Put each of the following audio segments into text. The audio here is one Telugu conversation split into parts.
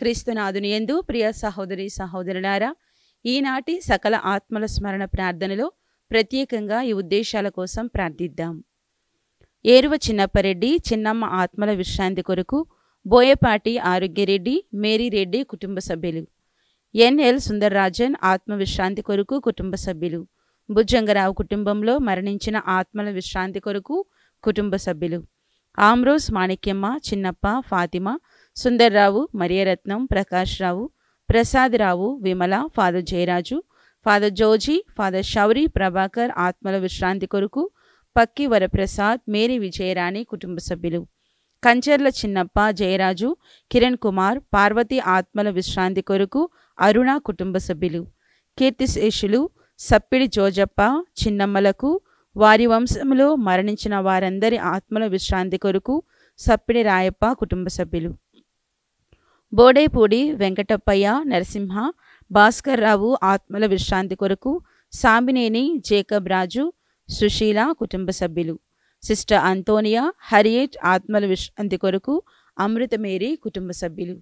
క్రీస్తునాథుని యందు ప్రియ సహోదరి సహోదరులారా, ఈనాటి సకల ఆత్మల స్మరణ ప్రార్థనలో ప్రత్యేకంగా ఈ ఉద్దేశాల కోసం ప్రార్థిద్దాం. ఏరువ చిన్నప్పరెడ్డి చిన్నమ్మ ఆత్మల విశ్రాంతి కొరకు బోయపాటి ఆరోగ్యరెడ్డి, మేరీ రెడ్డి కుటుంబ సభ్యులు. ఎన్ఎల్ సుందర్రాజన్ ఆత్మ విశ్రాంతి కొరకు కుటుంబ సభ్యులు. బుజ్జంగరావు కుటుంబంలో మరణించిన ఆత్మల విశ్రాంతి కొరకు కుటుంబ సభ్యులు. Ambrose Manikyamma, Chinnappa, Fatima, Sundarrao, Mariaratnam, Prakash Rao, Prasad Rao, Vimala, father Jayaraju, father Joji, father Shouri, Prabhakar ఆత్మల విశ్రాంతి కొరకు పక్కి వరప్రసాద్, మేరీ విజయరాణి కుటుంబ సభ్యులు. కంచర్ల చిన్నప్ప, జయరాజు, కిరణ్ కుమార్, పార్వతి ఆత్మల విశ్రాంతి కొరకు అరుణ కుటుంబ సభ్యులు. కీర్తిశేషులు సప్పిడి జోజప్ప, చిన్నమ్మలకు వారి వంశంలో మరణించిన వారందరి ఆత్మల విశ్రాంతి కొరకు సప్పిడి రాయప్ప కుటుంబ సభ్యులు. బోడేపూడి వెంకటప్పయ్య, నరసింహ, భాస్కర్ రావు ఆత్మల విశ్రాంతి కొరకు సామినేని జేకబ్ రాజు, సుశీల కుటుంబ సభ్యులు. సిస్టర్ అంతోనియా, హరియేట్ ఆత్మల విశ్రాంతి కొరకు అమృతమేరీ కుటుంబ సభ్యులు.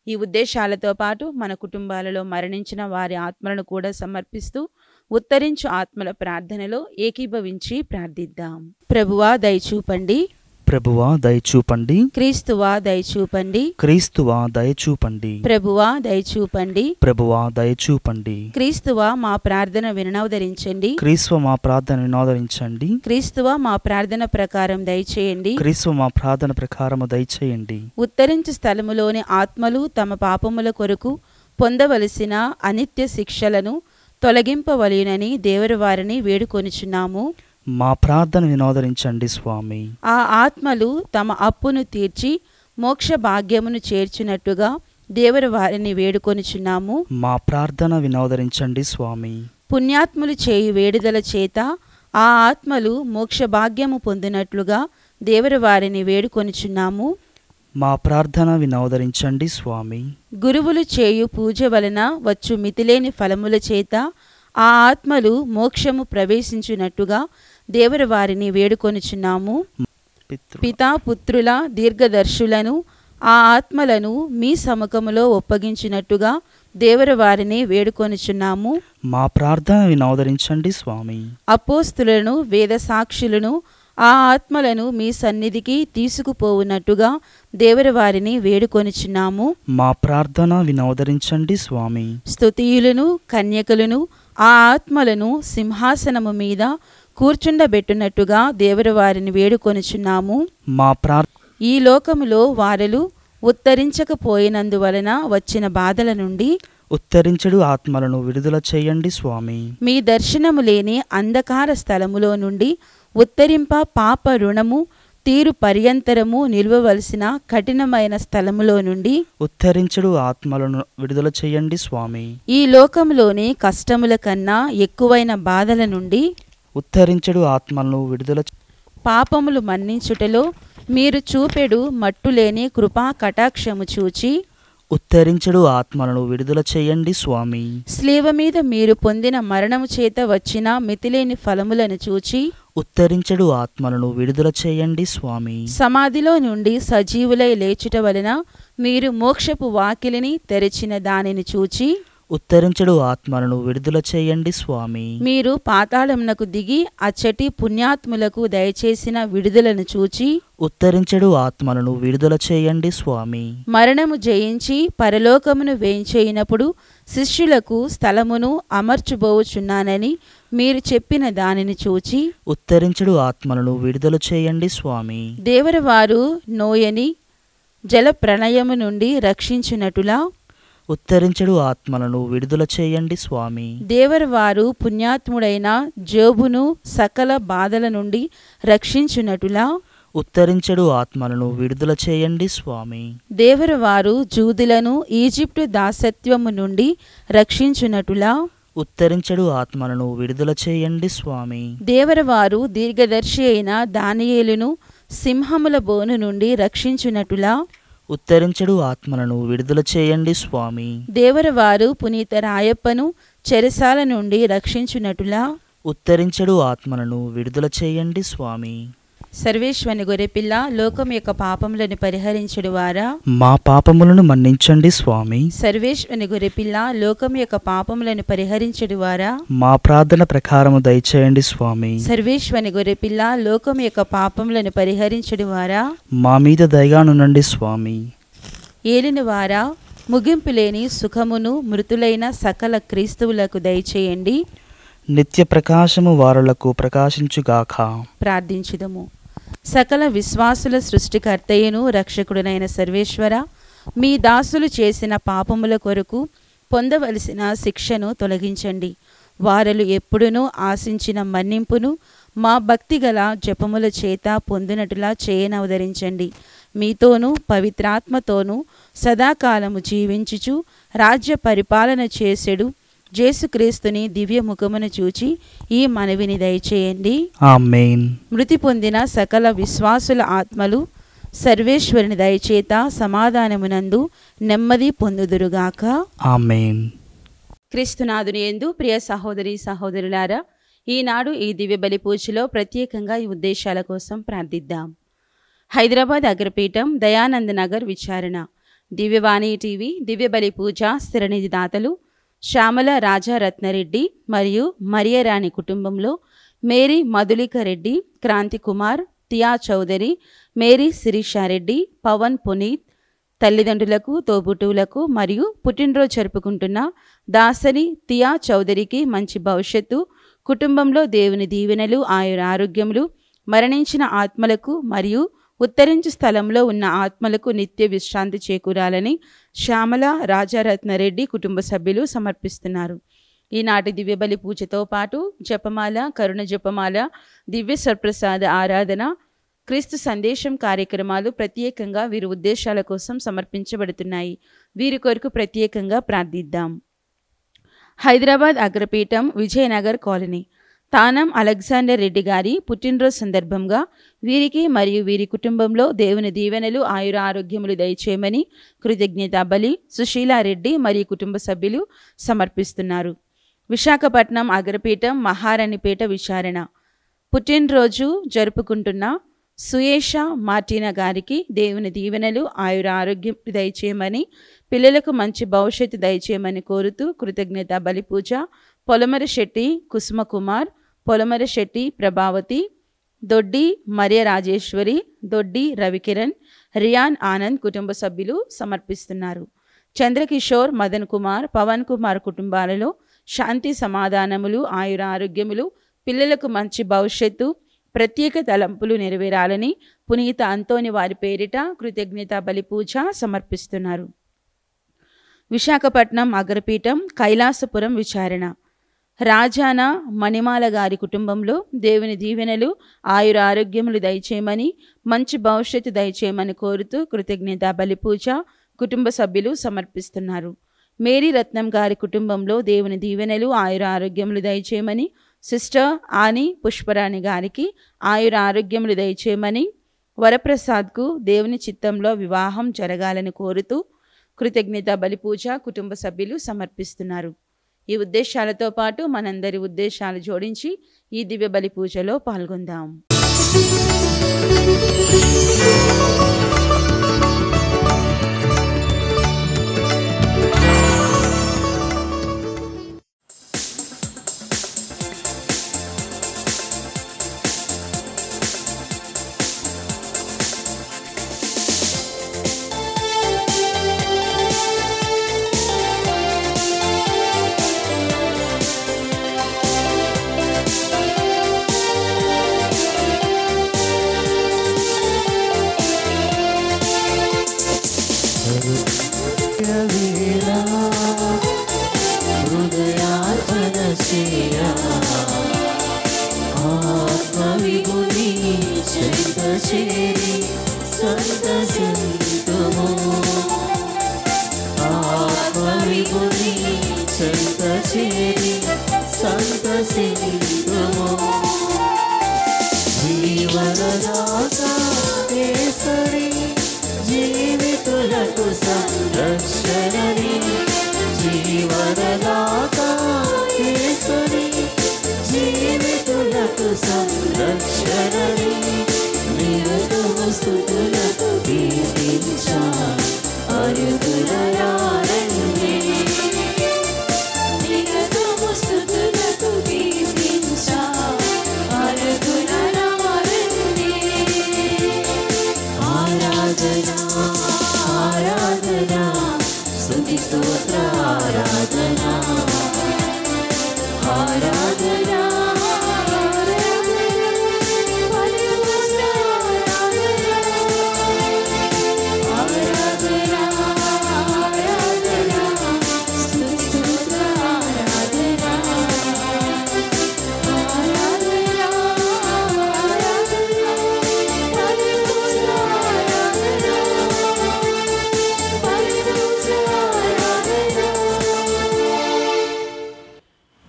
ఈ ఉద్దేశాలతో పాటు మన కుటుంబాలలో మరణించిన వారి ఆత్మలను కూడా సమర్పిస్తూ ఉత్తరించు ఆత్మల ప్రార్థనలో ఏకీభవించి ప్రార్థిద్దాం. ప్రభువా దయచూపండి, ప్రభువా దయచూపండి, క్రీస్తువా దయచూపండి, క్రీస్తువా దయచూపండి, ప్రభువా దయచూపండి, ప్రభువా దయచూపండి. క్రీస్తువా మా ప్రార్థన వినవదరించండి, క్రీస్తువ మా ప్రార్థన వినోదరించండి, క్రీస్తువా మా ప్రార్థన ప్రకారం దయచేయండి, క్రీస్తువ మా ప్రార్థన ప్రకారము దయచేయండి. ఉత్తరించు స్థలములోని ఆత్మలు తమ పాపముల కొరకు పొందవలసిన అనిత్య శిక్షలను తొలగింపవలెనని దేవరు వారిని వేడుకొనిచున్నాము. మా ప్రార్థన వినోదరించండి స్వామి. ఆ ఆత్మలు తమ అప్పును తీర్చి మోక్ష భాగ్యమును చేర్చినట్టుగా దేవరు వారిని వేడుకొనిచున్నాము. మా ప్రార్థన వినోదరించండి స్వామి. పుణ్యాత్ములు చేయు వేడుదల చేత ఆ ఆత్మలు మోక్ష భాగ్యము పొందినట్లుగా దేవరు వారిని వేడుకొనిచున్నాము. మా ప్రార్థన వినోదరించండి స్వామి. గురువులు చేయు పూజ వలన వచ్చు మితిలేని ఫలముల చేత ఆ ఆత్మలు మోక్షము ప్రవేశించునట్టుగా దేవరు వారిని వేడుకొనిచున్నాము. పితా పుత్రుల దీర్ఘదర్శులను ఆ ఆత్మలను మీ సముఖములో ఒప్పగించినట్టుగా దేవరు వారిని వేడుకొనిచున్నాము. మా ప్రార్థన వినోదరించండి స్వామి. అపోస్తులను వేద సాక్షులను ఆ ఆత్మలను మీ సన్నిధికి తీసుకుపోవునట్టుగా దేవరు వారిని వేడుకొనిచున్నాము. మా ప్రార్థన వినోదరించండి స్వామి. స్తుతియులను కన్యకలను ఆ ఆత్మలను సింహాసనము మీద కూర్చుండబెట్టునట్టుగా దేవరు వారిని వేడుకొనిచున్నాము. మా ఈ లోకములో వారలు ఉత్తరించకపోయినందువలన వచ్చిన బాధల నుండి ఉత్తరించడు ఆత్మలను విడుదల చేయండి స్వామి. మీ దర్శనము లేని అంధకార స్థలములో నుండి ఉత్తరింప పాప రుణము తీరు పర్యంతరము నిల్వవలసిన కఠినమైన స్థలములో నుండి ఉత్తరించడు ఆత్మలను విడుదల చేయండి స్వామి. ఈ లోకములోని కష్టముల కన్నా ఎక్కువైన బాధల నుండి ఉత్తరించడు ఆత్మలను విడుదల పాపములు మన్నించుటలో మీరు చూపెడు మట్టులేని కృపా కటాక్షము చూచి ఉత్తరించడు ఆత్మలను విడుదల చేయండి స్వామి. స్లీవ మీద మీరు పొందిన మరణము చేత వచ్చిన మితిలేని ఫలములను చూచి ఉత్తరించడు ఆత్మలను విడుదల చేయండి స్వామి. సమాధిలో నుండి సజీవులై లేచుట వలన మీరు మోక్షపు వాకిలిని తెరిచిన దానిని చూచి ఉత్తరించడు ఆత్మలను విడుదల చేయండి స్వామి. మీరు పాతాళమునకు దిగి అచ్చటి పుణ్యాత్ములకు దయచేసిన విడుదలను చూచి ఉత్తరించడు ఆత్మలను విడుదల చేయండి స్వామి. మరణము జయించి పరలోకమును వేంచేయినప్పుడు శిష్యులకు స్థలమును అమర్చుబోచున్నానని మీరు చెప్పిన దానిని చూచి ఉత్తరించడు ఆత్మలను విడుదల చేయండి స్వామి. దేవరు వారు నోయని జల ప్రణయము నుండి రక్షించునటులా ఉత్తరించడు ఆత్మలను విడుదల చేయండి స్వామి. దేవరు వారు పుణ్యాత్ముడైన జోబును సకల బాధల నుండి రక్షించునటులా ఉత్తరించడు ఆత్మలను విడుదల చేయండి స్వామి. దేవరు వారు జూదులను ఈజిప్టు దాసత్వము నుండి రక్షించునటులా ఉత్తరించడు ఆత్మలను విడుదల చేయండి స్వామి. దేవరు వారు దీర్ఘదర్శి అయిన దానియేలును సింహముల బోను నుండి రక్షించునటులా ఉత్తరించడు ఆత్మలను విడుదల చేయండి స్వామి. దేవరు వారు పునీత రాయప్పను చెరసాల నుండి రక్షించునటులా ఉత్తరించడు ఆత్మలను విడుదల చేయండి స్వామి. సర్వేశ్వని గొర్రెపిల్ల లోకం యొక్క పాపములను పరిహరించుడు వారా, మా పాపములను మన్నించండి స్వామి. సర్వేశ్వని గొర్రెపిల్ల లోకం యొక్క పాపములను పరిహరించుడు వారా, మా ప్రార్థన ప్రకారము దయచేయండి స్వామి. సర్వేశ్వని గొర్రెపిల్ల లోకం యొక్క పాపములను పరిహరించుడు వారా, మా మీద దయగానుండండి స్వామి. ఏలిన వారా, ముగింపు లేని సుఖమును మృతులైన సకల క్రీస్తువులకు దయచేయండి. నిత్య ప్రకాశము వారులకు ప్రకాశించుగాక. ప్రార్థించుదము. సకల విశ్వాసుల సృష్టికర్తయ్యను రక్షకుడునైన సర్వేశ్వర, మీ దాసులు చేసిన పాపముల కొరకు పొందవలసిన శిక్షను తొలగించండి. వారలు ఎప్పుడునూ ఆశించిన మన్నింపును మా భక్తిగల జపముల చేత పొందినట్టులా చేయనవదరించండి. మీతోనూ పవిత్రాత్మతోనూ సదాకాలము జీవించుచు రాజ్య పరిపాలన చేసెడు యేసుక్రీస్తుని దివ్య ముఖమును చూచి ఈ మనవిని దయచేయండి. ఆమేన్. మృతి పొందిన సకల విశ్వాసుల ఆత్మలు సర్వేశ్వరుని దయచేత సమాధానమునందు నెమ్మది పొందుదురుగాక. ఆమేన్. క్రీస్తునాథుని యందు ప్రియ సహోదరి సహోదరులారా, ఈనాడు ఈ దివ్య బలి పూజలో ప్రత్యేకంగా ఈ ఉద్దేశాల కోసం ప్రార్థిద్దాం. హైదరాబాద్ అగ్రపీఠం దయానంద నగర్ విచారణ దివ్యవాణి టీవీ దివ్య బలి పూజ స్థిరనిధి దాతలు శ్యామల రాజారత్నరెడ్డి మరియు మరియరాణి కుటుంబంలో మేరీ మధులిక రెడ్డి, క్రాంతి కుమార్, తియా చౌదరి, మేరీ శిరీషారెడ్డి, పవన్ పునీత్ తల్లిదండ్రులకు, తోబుట్టువులకు మరియు పుట్టినరోజు జరుపుకుంటున్న దాసరి తియా చౌదరికి మంచి భవిష్యత్తు, కుటుంబంలో దేవుని దీవెనలు, ఆయుర ఆరోగ్యములు, మరణించిన ఆత్మలకు మరియు ఉత్తరించు స్థలంలో ఉన్న ఆత్మలకు నిత్య విశ్రాంతి చేకూరాలని శ్యామల రాజారత్నరెడ్డి కుటుంబ సభ్యులు సమర్పిస్తున్నారు. ఈనాటి దివ్యబలి పూజతో పాటు జపమాల, కరుణ జపమాల, దివ్య సర్ప్రసాద ఆరాధన, క్రీస్తు సందేశం కార్యక్రమాలు ప్రత్యేకంగా వీరి ఉద్దేశాల కోసం సమర్పించబడుతున్నాయి. వీరి కొరకు ప్రత్యేకంగా ప్రార్థిద్దాం. హైదరాబాద్ అగ్రపీఠం విజయనగర్ కాలనీ తానం అలెగ్జాండర్ రెడ్డి గారి పుట్టినరోజు సందర్భంగా వీరికి మరియు వీరి కుటుంబంలో దేవుని దీవెనలు, ఆయుర ఆరోగ్యములు దయచేయమని కృతజ్ఞతా బలి సుశీలారెడ్డి మరియు కుటుంబ సభ్యులు సమర్పిస్తున్నారు. విశాఖపట్నం అగ్రపీఠం మహారాణిపేట విచారణ పుట్టినరోజు జరుపుకుంటున్న సుయేష మార్టినా గారికి దేవుని దీవెనలు, ఆయుర ఆరోగ్యం దయచేయమని, పిల్లలకు మంచి భవిష్యత్తు దయచేయమని కోరుతూ కృతజ్ఞతా బలి పూజ పొలమరి శెట్టి కుసుమకుమార్, పొలమరి శెట్టి ప్రభావతి, దొడ్డి మరియ రాజేశ్వరి, దొడ్డి రవికిరణ్, రియాన్ ఆనంద్ కుటుంబ సభ్యులు సమర్పిస్తున్నారు. చంద్రకిషోర్, మదన్ కుమార్, పవన్ కుమార్ కుటుంబాలలో శాంతి సమాధానములు, ఆయుర ఆరోగ్యములు, పిల్లలకు మంచి భవిష్యత్తు, ప్రత్యేక తలంపులు నెరవేరాలని పునీత అంతోని వారి పేరిట కృతజ్ఞతా బలి పూజ సమర్పిస్తున్నారు. విశాఖపట్నం అగ్రపీఠం కైలాసపురం విచారణ రాజాన మణిమాల గారి కుటుంబంలో దేవుని దీవెనలు, ఆయుర ఆరోగ్యములు దయచేయమని, మంచి భవిష్యత్తు దయచేయమని కోరుతూ కృతజ్ఞతా బలి పూజ కుటుంబ సభ్యులు సమర్పిస్తున్నారు. మేరీ రత్నం గారి కుటుంబంలో దేవుని దీవెనలు, ఆయుర ఆరోగ్యములు దయచేయమని, సిస్టర్ ఆని పుష్పరాణి గారికి ఆయుర ఆరోగ్యములు దయచేయమని, వరప్రసాద్కు దేవుని చిత్తంలో వివాహం జరగాలని కోరుతూ కృతజ్ఞతా బలి పూజ కుటుంబ సభ్యులు సమర్పిస్తున్నారు. ఈ ఉద్దేశాలతో పాటు మనందరి ఉద్దేశాలు జోడించి ఈ దివ్య బలి పూజలో పాల్గొందాం. జీవితులకు సంరక్షణని జీవనదాతా యేసుని జీవితులకు సంరక్షణని స్తుతులకు కీర్తించా అరుగులయారండి నిరతము స్తుతులకు కీర్తించా అరుగులయారండి ఆరాధన ఆరాధన స్తుతి స్తోత్ర ఆరాధన ఆరాధన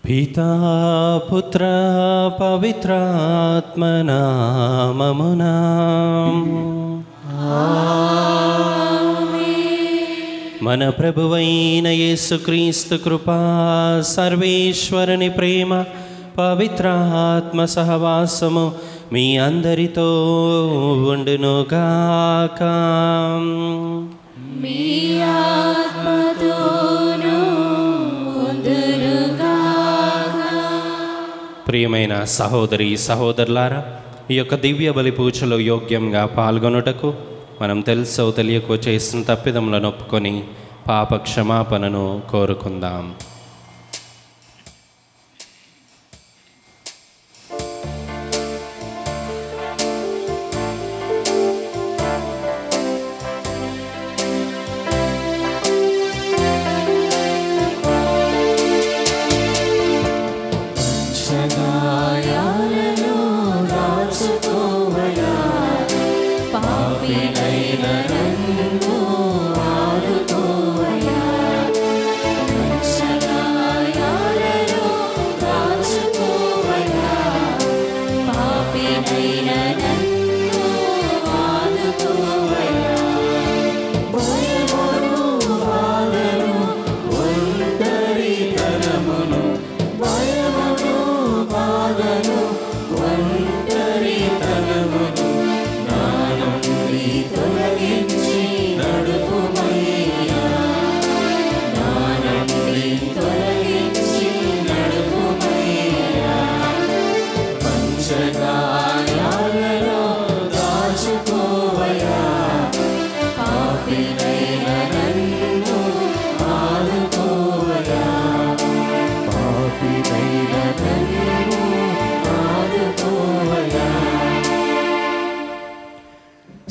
పితా పుత్ర పవిత్రాత్మ నామమునా మన ప్రభువైన యేసుక్రీస్తు కృపా సర్వేశ్వరుని ప్రేమ పవిత్రాత్మ సహవాసము మీ అందరితో ఉండునుగాక. మీ ఆత్మతోను ప్రియమైన సహోదరి సహోదరులారా, ఈ యొక్క దివ్య బలి పూజలో యోగ్యంగా పాల్గొనుటకు మనం తెలుసో తెలియకో చేసిన తప్పిదములను ఒప్పుకొని పాప క్షమాపణను కోరుకుందాం.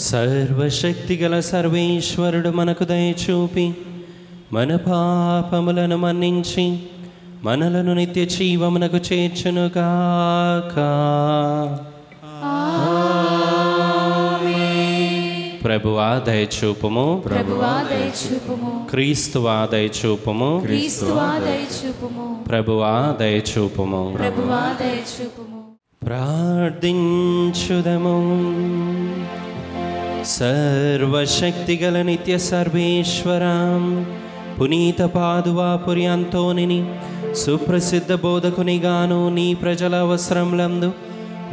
సర్వశక్తిగల సర్వేశ్వరుడు మనకు దయచూపి మన పాపములను మన్నించి మనలను నిత్య జీవమునకు చేర్చునుగాక. ప్రభువా దయచూపుము, ప్రభువా దయచూపుము, క్రీస్తువా దయచూపుము, క్రీస్తువా దయచూపుము, ప్రభువా దయచూపుము, ప్రభువా దయచూపుము. ప్రార్థించుదము. సర్వశక్తిగల నిత్య సర్వేశ్వరం పునీత పాదువాపురి అంతోనిని సుప్రసిద్ధ బోధకునిగాను నీ ప్రజల అవసరములందు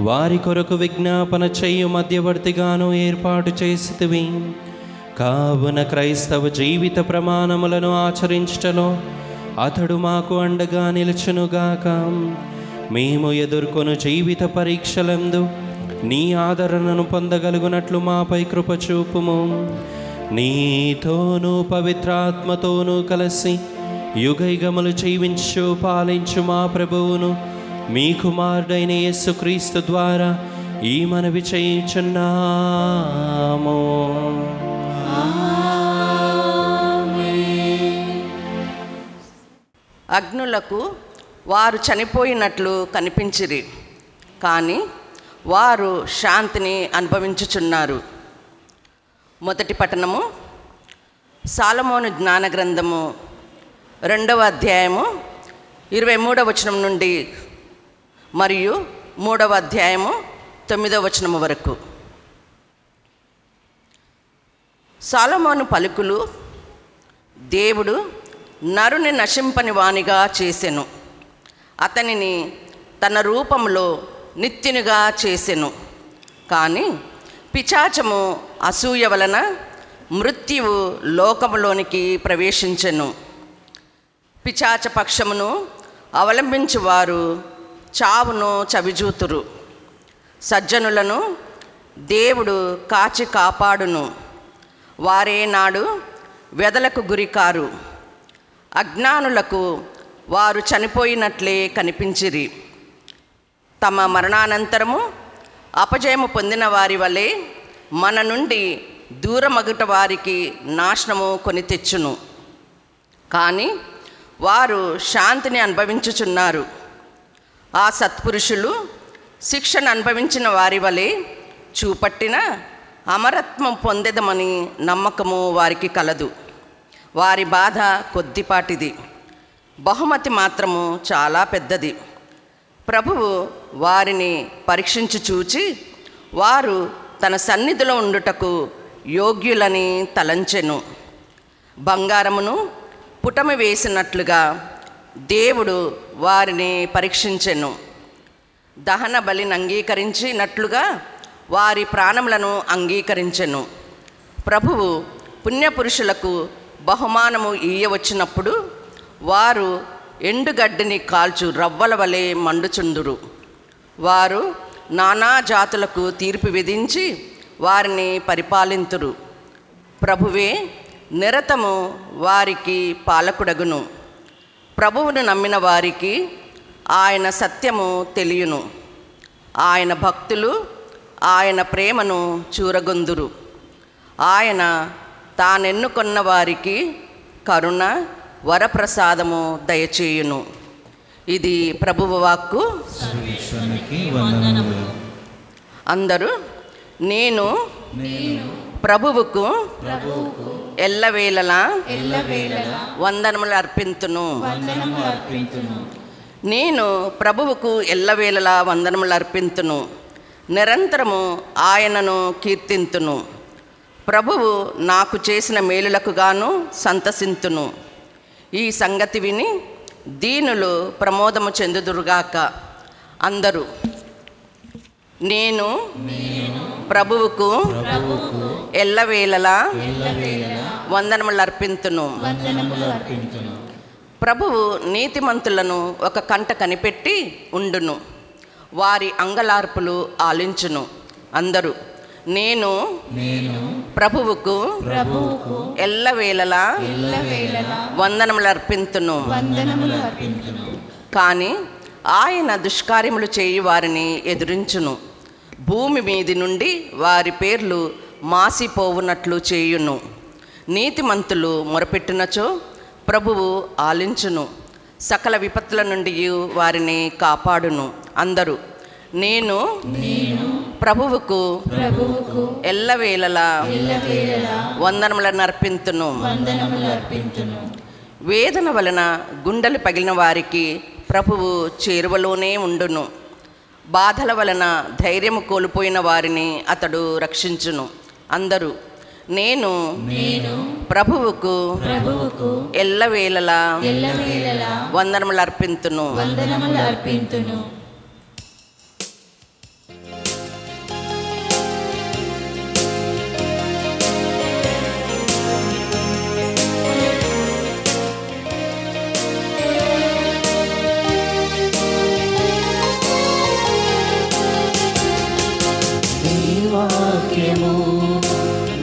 వారి కొరకు విజ్ఞాపన చేయు మధ్యవర్తిగాను ఏర్పాటు చేసితివి. కావున క్రైస్తవ జీవిత ప్రమాణములను ఆచరించటలో అతడు మాకు అండగా నిలుచునుగాక. మేము ఎదుర్కొను జీవిత పరీక్షలందు నీ ఆదరణను పొందగలుగునట్లు మాపై కృప చూపుము. నీతోనూ పవిత్రాత్మతోనూ కలిసి యుగయుగములు జీవించు పాలించు మా ప్రభువును మీ కుమారుడైన యేసుక్రీస్తు ద్వారా ఈ మనవి చేయుచున్నాము. అగ్నులకు వారు చనిపోయినట్లు కనిపించిరి, కానీ వారు శాంతిని అనుభవించుచున్నారు. మొదటి పట్టణము సాలమోను జ్ఞాన గ్రంథము 2వ అధ్యాయము 23వ వచనం నుండి మరియు 3వ అధ్యాయము 9వ వచనం వరకు. సాలమోను పలుకులు దేవుడు నరుని నశింపని వానిగా చేసెను, అతనిని తన రూపంలో నిత్యునిగా చేసెను. కానీ పిశాచము అసూయ వలన మృత్యువు లోకములోనికి ప్రవేశించెను. పిశాచ పక్షమును అవలంబించువారు చావును చవిజూతురు. సజ్జనులను దేవుడు కాచి కాపాడును. వారే నాడు వ్యధలకు గురికారు. అజ్ఞానులకు వారు చనిపోయినట్లే కనిపించిరి. తమ మరణానంతరము అపజయము పొందిన వారి వలె మన నుండి దూరమగుట వారికి నాశనము కొని తెచ్చును. కానీ వారు శాంతిని అనుభవించుచున్నారు. ఆ సత్పురుషులు శిక్షను అనుభవించిన వారి వలె చూపట్టిన అమరత్వం పొందెదమని నమ్మకము వారికి కలదు. వారి బాధ కొద్దిపాటిది, బహుమతి మాత్రము చాలా పెద్దది. ప్రభువు వారిని పరీక్షించి చూచి వారు తన సన్నిధిలో ఉండుటకు యోగ్యులని తలంచెను. బంగారమును పుటమి వేసినట్లుగా దేవుడు వారిని పరీక్షించెను. దహన బలిని అంగీకరించినట్లుగా వారి ప్రాణములను అంగీకరించెను. ప్రభువు పుణ్యపురుషులకు బహుమానము ఇయ్యవచ్చినప్పుడు వారు ఎండుగడ్డిని కాల్చు రవ్వల వలె మండుచుందురు. వారు నానా జాతులకు తీర్పు విధించి వారిని పరిపాలింతురు. ప్రభువే నిరతము వారికి పాలకుడగును. ప్రభువును నమ్మిన వారికి ఆయన సత్యము తెలియును. ఆయన భక్తులు ఆయన ప్రేమను చూరగొందురు. ఆయన తానెన్నుకొన్న వారికి కరుణ వరప్రసాదము దయచేయును. ఇది ప్రభువు వాక్కు. అందరూ నేను ప్రభువుకు ఎల్లవేళలా వందనములు అర్పింతును. నేను ప్రభువుకు ఎల్లవేళలా వందనములు అర్పింతును. నిరంతరము ఆయనను కీర్తింతును. ప్రభువు నాకు చేసిన మేలులకు గాను సంతసింతును. ఈ సంగతి విని దీనులు ప్రమోదము చెందుదురుగాక. అందరూ నేను ప్రభువుకు ఎల్లవేళలా వందనములు అర్పింతును. ప్రభువు నీతిమంతులను ఒక కంట కనిపెట్టి ఉండును. వారి అంగలార్పులు ఆలించును. అందరూ నేను ప్రభువుకు ఎల్లవేళలా వందనములు అర్పింతును. కానీ ఆయన దుష్కార్యములు చేయి వారిని ఎదురించును. భూమి మీది నుండి వారి పేర్లు మాసిపోవునట్లు చేయును. నీతిమంతులు మొరపెట్టినచో ప్రభువు ఆలించును. సకల విపత్తుల నుండి వారిని కాపాడును. అందరూ నేను ప్రభువుకు ఎల్లవేళలా వందనములను అర్పింతును. వేదన వలన గుండెలు పగిలిన వారికి ప్రభువు చేరువలోనే ఉండును. బాధల వలన ధైర్యము కోల్పోయిన వారిని అతడు రక్షించును. అందరూ నేను ప్రభువుకు ఎల్లవేళలా వందనములు అర్పింతును. వాక్యము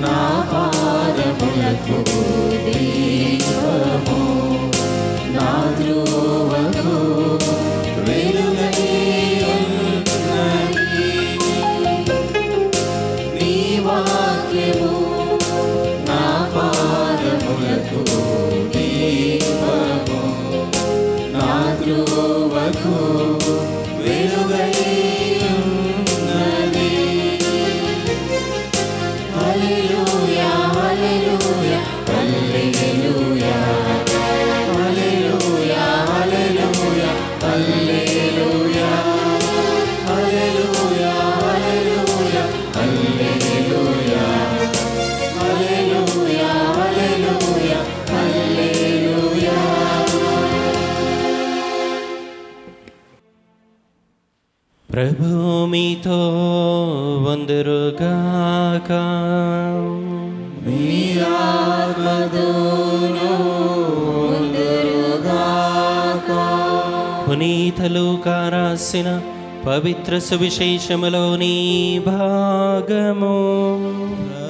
నా పాదములకు దీపము, నా ధ్రువకు వెలుగై ఉన్నది. నీ వాక్యము నా పాదములకు దీపము, నా ధ్రువకు వెలుగై ప్రభు మీతో వందరుగాక. మీ ఆత్మతోనూ వందరుగాక. పునీత లూకా రాసిన పవిత్ర సువిశేషములోని భాగము.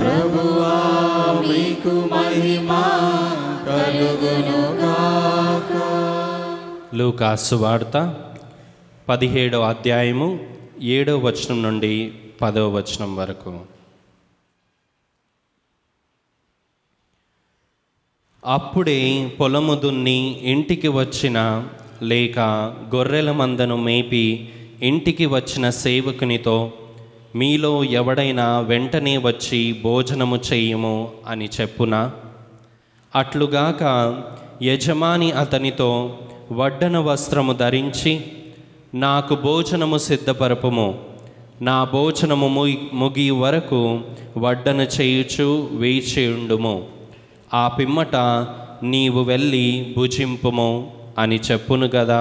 ప్రభువా మీకు మహిమ కలుగునుగాక. లూకా సువార్త 17వ అధ్యాయము 7వ వచనం నుండి 10వ వచనం వరకు. అప్పుడే పొలము దున్ని ఇంటికి వచ్చిన లేక గొర్రెల మందను మేపి ఇంటికి వచ్చిన సేవకునితో, మీలో ఎవడైనా వెంటనే వచ్చి భోజనము చెయ్యము అని చెప్పునా? అట్లుగాక యజమాని అతనితో, వడ్డన వస్త్రము ధరించి నాకు భోజనము సిద్ధపరపుము, నా భోజనము ముగి వరకు వడ్డన చేయుచు వేచియుండుము, ఆ పిమ్మట నీవు వెళ్ళి భుజింపుము అని చెప్పును గదా.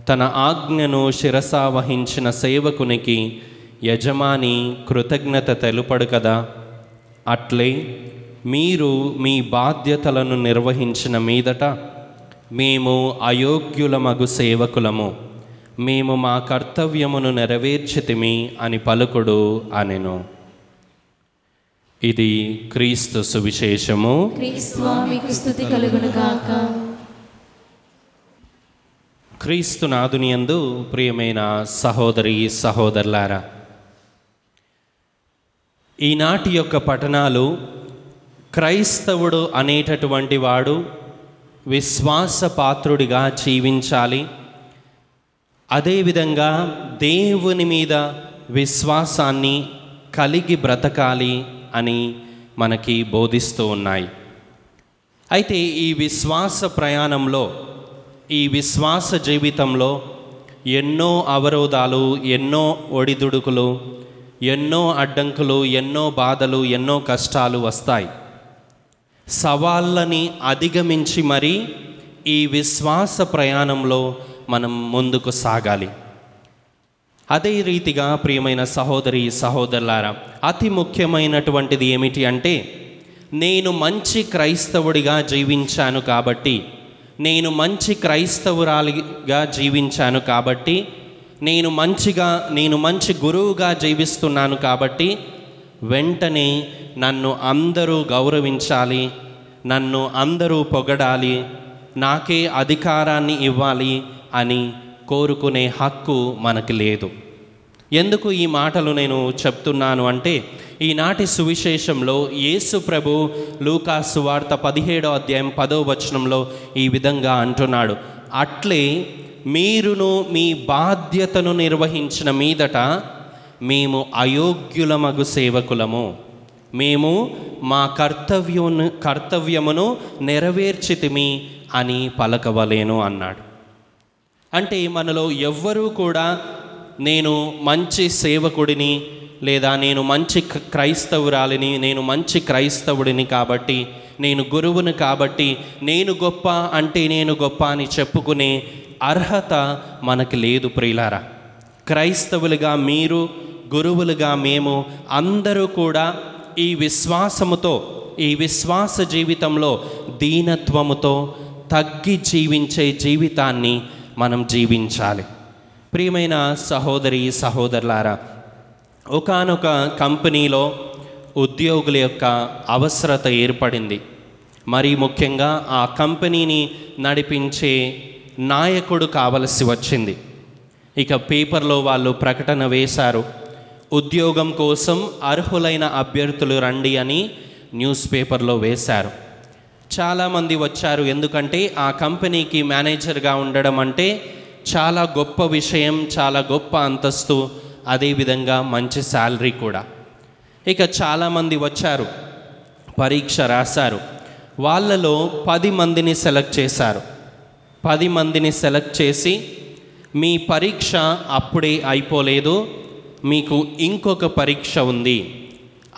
తన ఆజ్ఞను శిరసావహించిన సేవకునికి యజమాని కృతజ్ఞత తెలుపడు కదా. అట్లే మీరు మీ బాధ్యతలను నిర్వహించిన మీదట, మేము అయోగ్యులమగు సేవకులము, మేము మా కర్తవ్యమును నెరవేర్చితిమి అని పలుకుడు అనెను. ఇది క్రీస్తు సువిశేషము. క్రీస్తువా మీకు స్తుతి కలుగునుగాక. క్రీస్తు నాదునియందు ప్రియమైన సహోదరి సహోదరులారా, ఈనాటి యొక్క పఠనాలు క్రైస్తవుడు అనేటటువంటి వాడు విశ్వాసపాత్రుడిగా జీవించాలి, అదేవిధంగా దేవుని మీద విశ్వాసాన్ని కలిగి బ్రతకాలి అని మనకి బోధిస్తూ ఉన్నాయి. అయితే ఈ విశ్వాస ప్రయాణంలో, ఈ విశ్వాస జీవితంలో ఎన్నో అవరోధాలు, ఎన్నో ఒడిదుడుకులు, ఎన్నో అడ్డంకులు, ఎన్నో బాధలు, ఎన్నో కష్టాలు వస్తాయి. సవాళ్ళని అధిగమించి మరీ ఈ విశ్వాస ప్రయాణంలో మనం ముందుకు సాగాలి. అదే రీతిగా ప్రియమైన సహోదరి సహోదరులారా, అతి ముఖ్యమైనటువంటిది ఏమిటి అంటే, నేను మంచి క్రైస్తవుడిగా జీవించాను కాబట్టి, నేను మంచి క్రైస్తవురాలిగా జీవించాను కాబట్టి, నేను మంచి గురువుగా జీవిస్తున్నాను కాబట్టి వెంటనే నన్ను అందరూ గౌరవించాలి, నన్ను అందరూ పొగడాలి, నాకే అధికారాన్ని ఇవ్వాలి అని కోరుకునే హక్కు మనకి లేదు. ఎందుకు ఈ మాటలు నేను చెప్తున్నాను అంటే, ఈనాటి సువిశేషంలో యేసు ప్రభు లూకా సువార్త 17వ అధ్యాయం 10వ వచనంలో ఈ విధంగా అంటున్నాడు, అట్లే మీరును మీ బాధ్యతను నిర్వహించిన మీదట మేము అయోగ్యులమగు సేవకులము, మేము మా కర్తవ్యమును నెరవేర్చితిమి అని పలకవలేను అన్నాడు. అంటే మనలో ఎవ్వరూ కూడా నేను మంచి సేవకుడిని, లేదా నేను మంచి క్రైస్తవురాలిని, నేను మంచి క్రైస్తవుడిని కాబట్టి, నేను గురువుని కాబట్టి, నేను గొప్ప అంటే నేను గొప్ప అని చెప్పుకునే అర్హత మనకి లేదు ప్రియులారా. క్రైస్తవులుగా మీరు, గురువులుగా మేము అందరూ కూడా ఈ విశ్వాసముతో, ఈ విశ్వాస జీవితంలో దీనత్వముతో తగ్గి జీవించే జీవితాన్ని మనం జీవించాలి. ప్రియమైన సహోదరి సహోదరులారా, ఒకానొక కంపెనీలో ఉద్యోగుల యొక్క అవసరత ఏర్పడింది. మరి ముఖ్యంగా ఆ కంపెనీని నడిపించే నాయకుడు కావలసి వచ్చింది. ఇక పేపర్లో వాళ్ళు ప్రకటన వేశారు, ఉద్యోగం కోసం అర్హులైన అభ్యర్థులు రండి అని న్యూస్ పేపర్లో వేశారు. చాలామంది వచ్చారు. ఎందుకంటే ఆ కంపెనీకి మేనేజర్గా ఉండడం అంటే చాలా గొప్ప విషయం, చాలా గొప్ప అంతస్తు, అదేవిధంగా మంచి శాలరీ కూడా. ఇక చాలామంది వచ్చారు, పరీక్ష రాశారు. వాళ్ళలో 10 మందిని సెలెక్ట్ చేశారు. 10 మందిని సెలెక్ట్ చేసి, మీ పరీక్ష అప్పుడే అయిపోలేదు, మీకు ఇంకొక పరీక్ష ఉంది,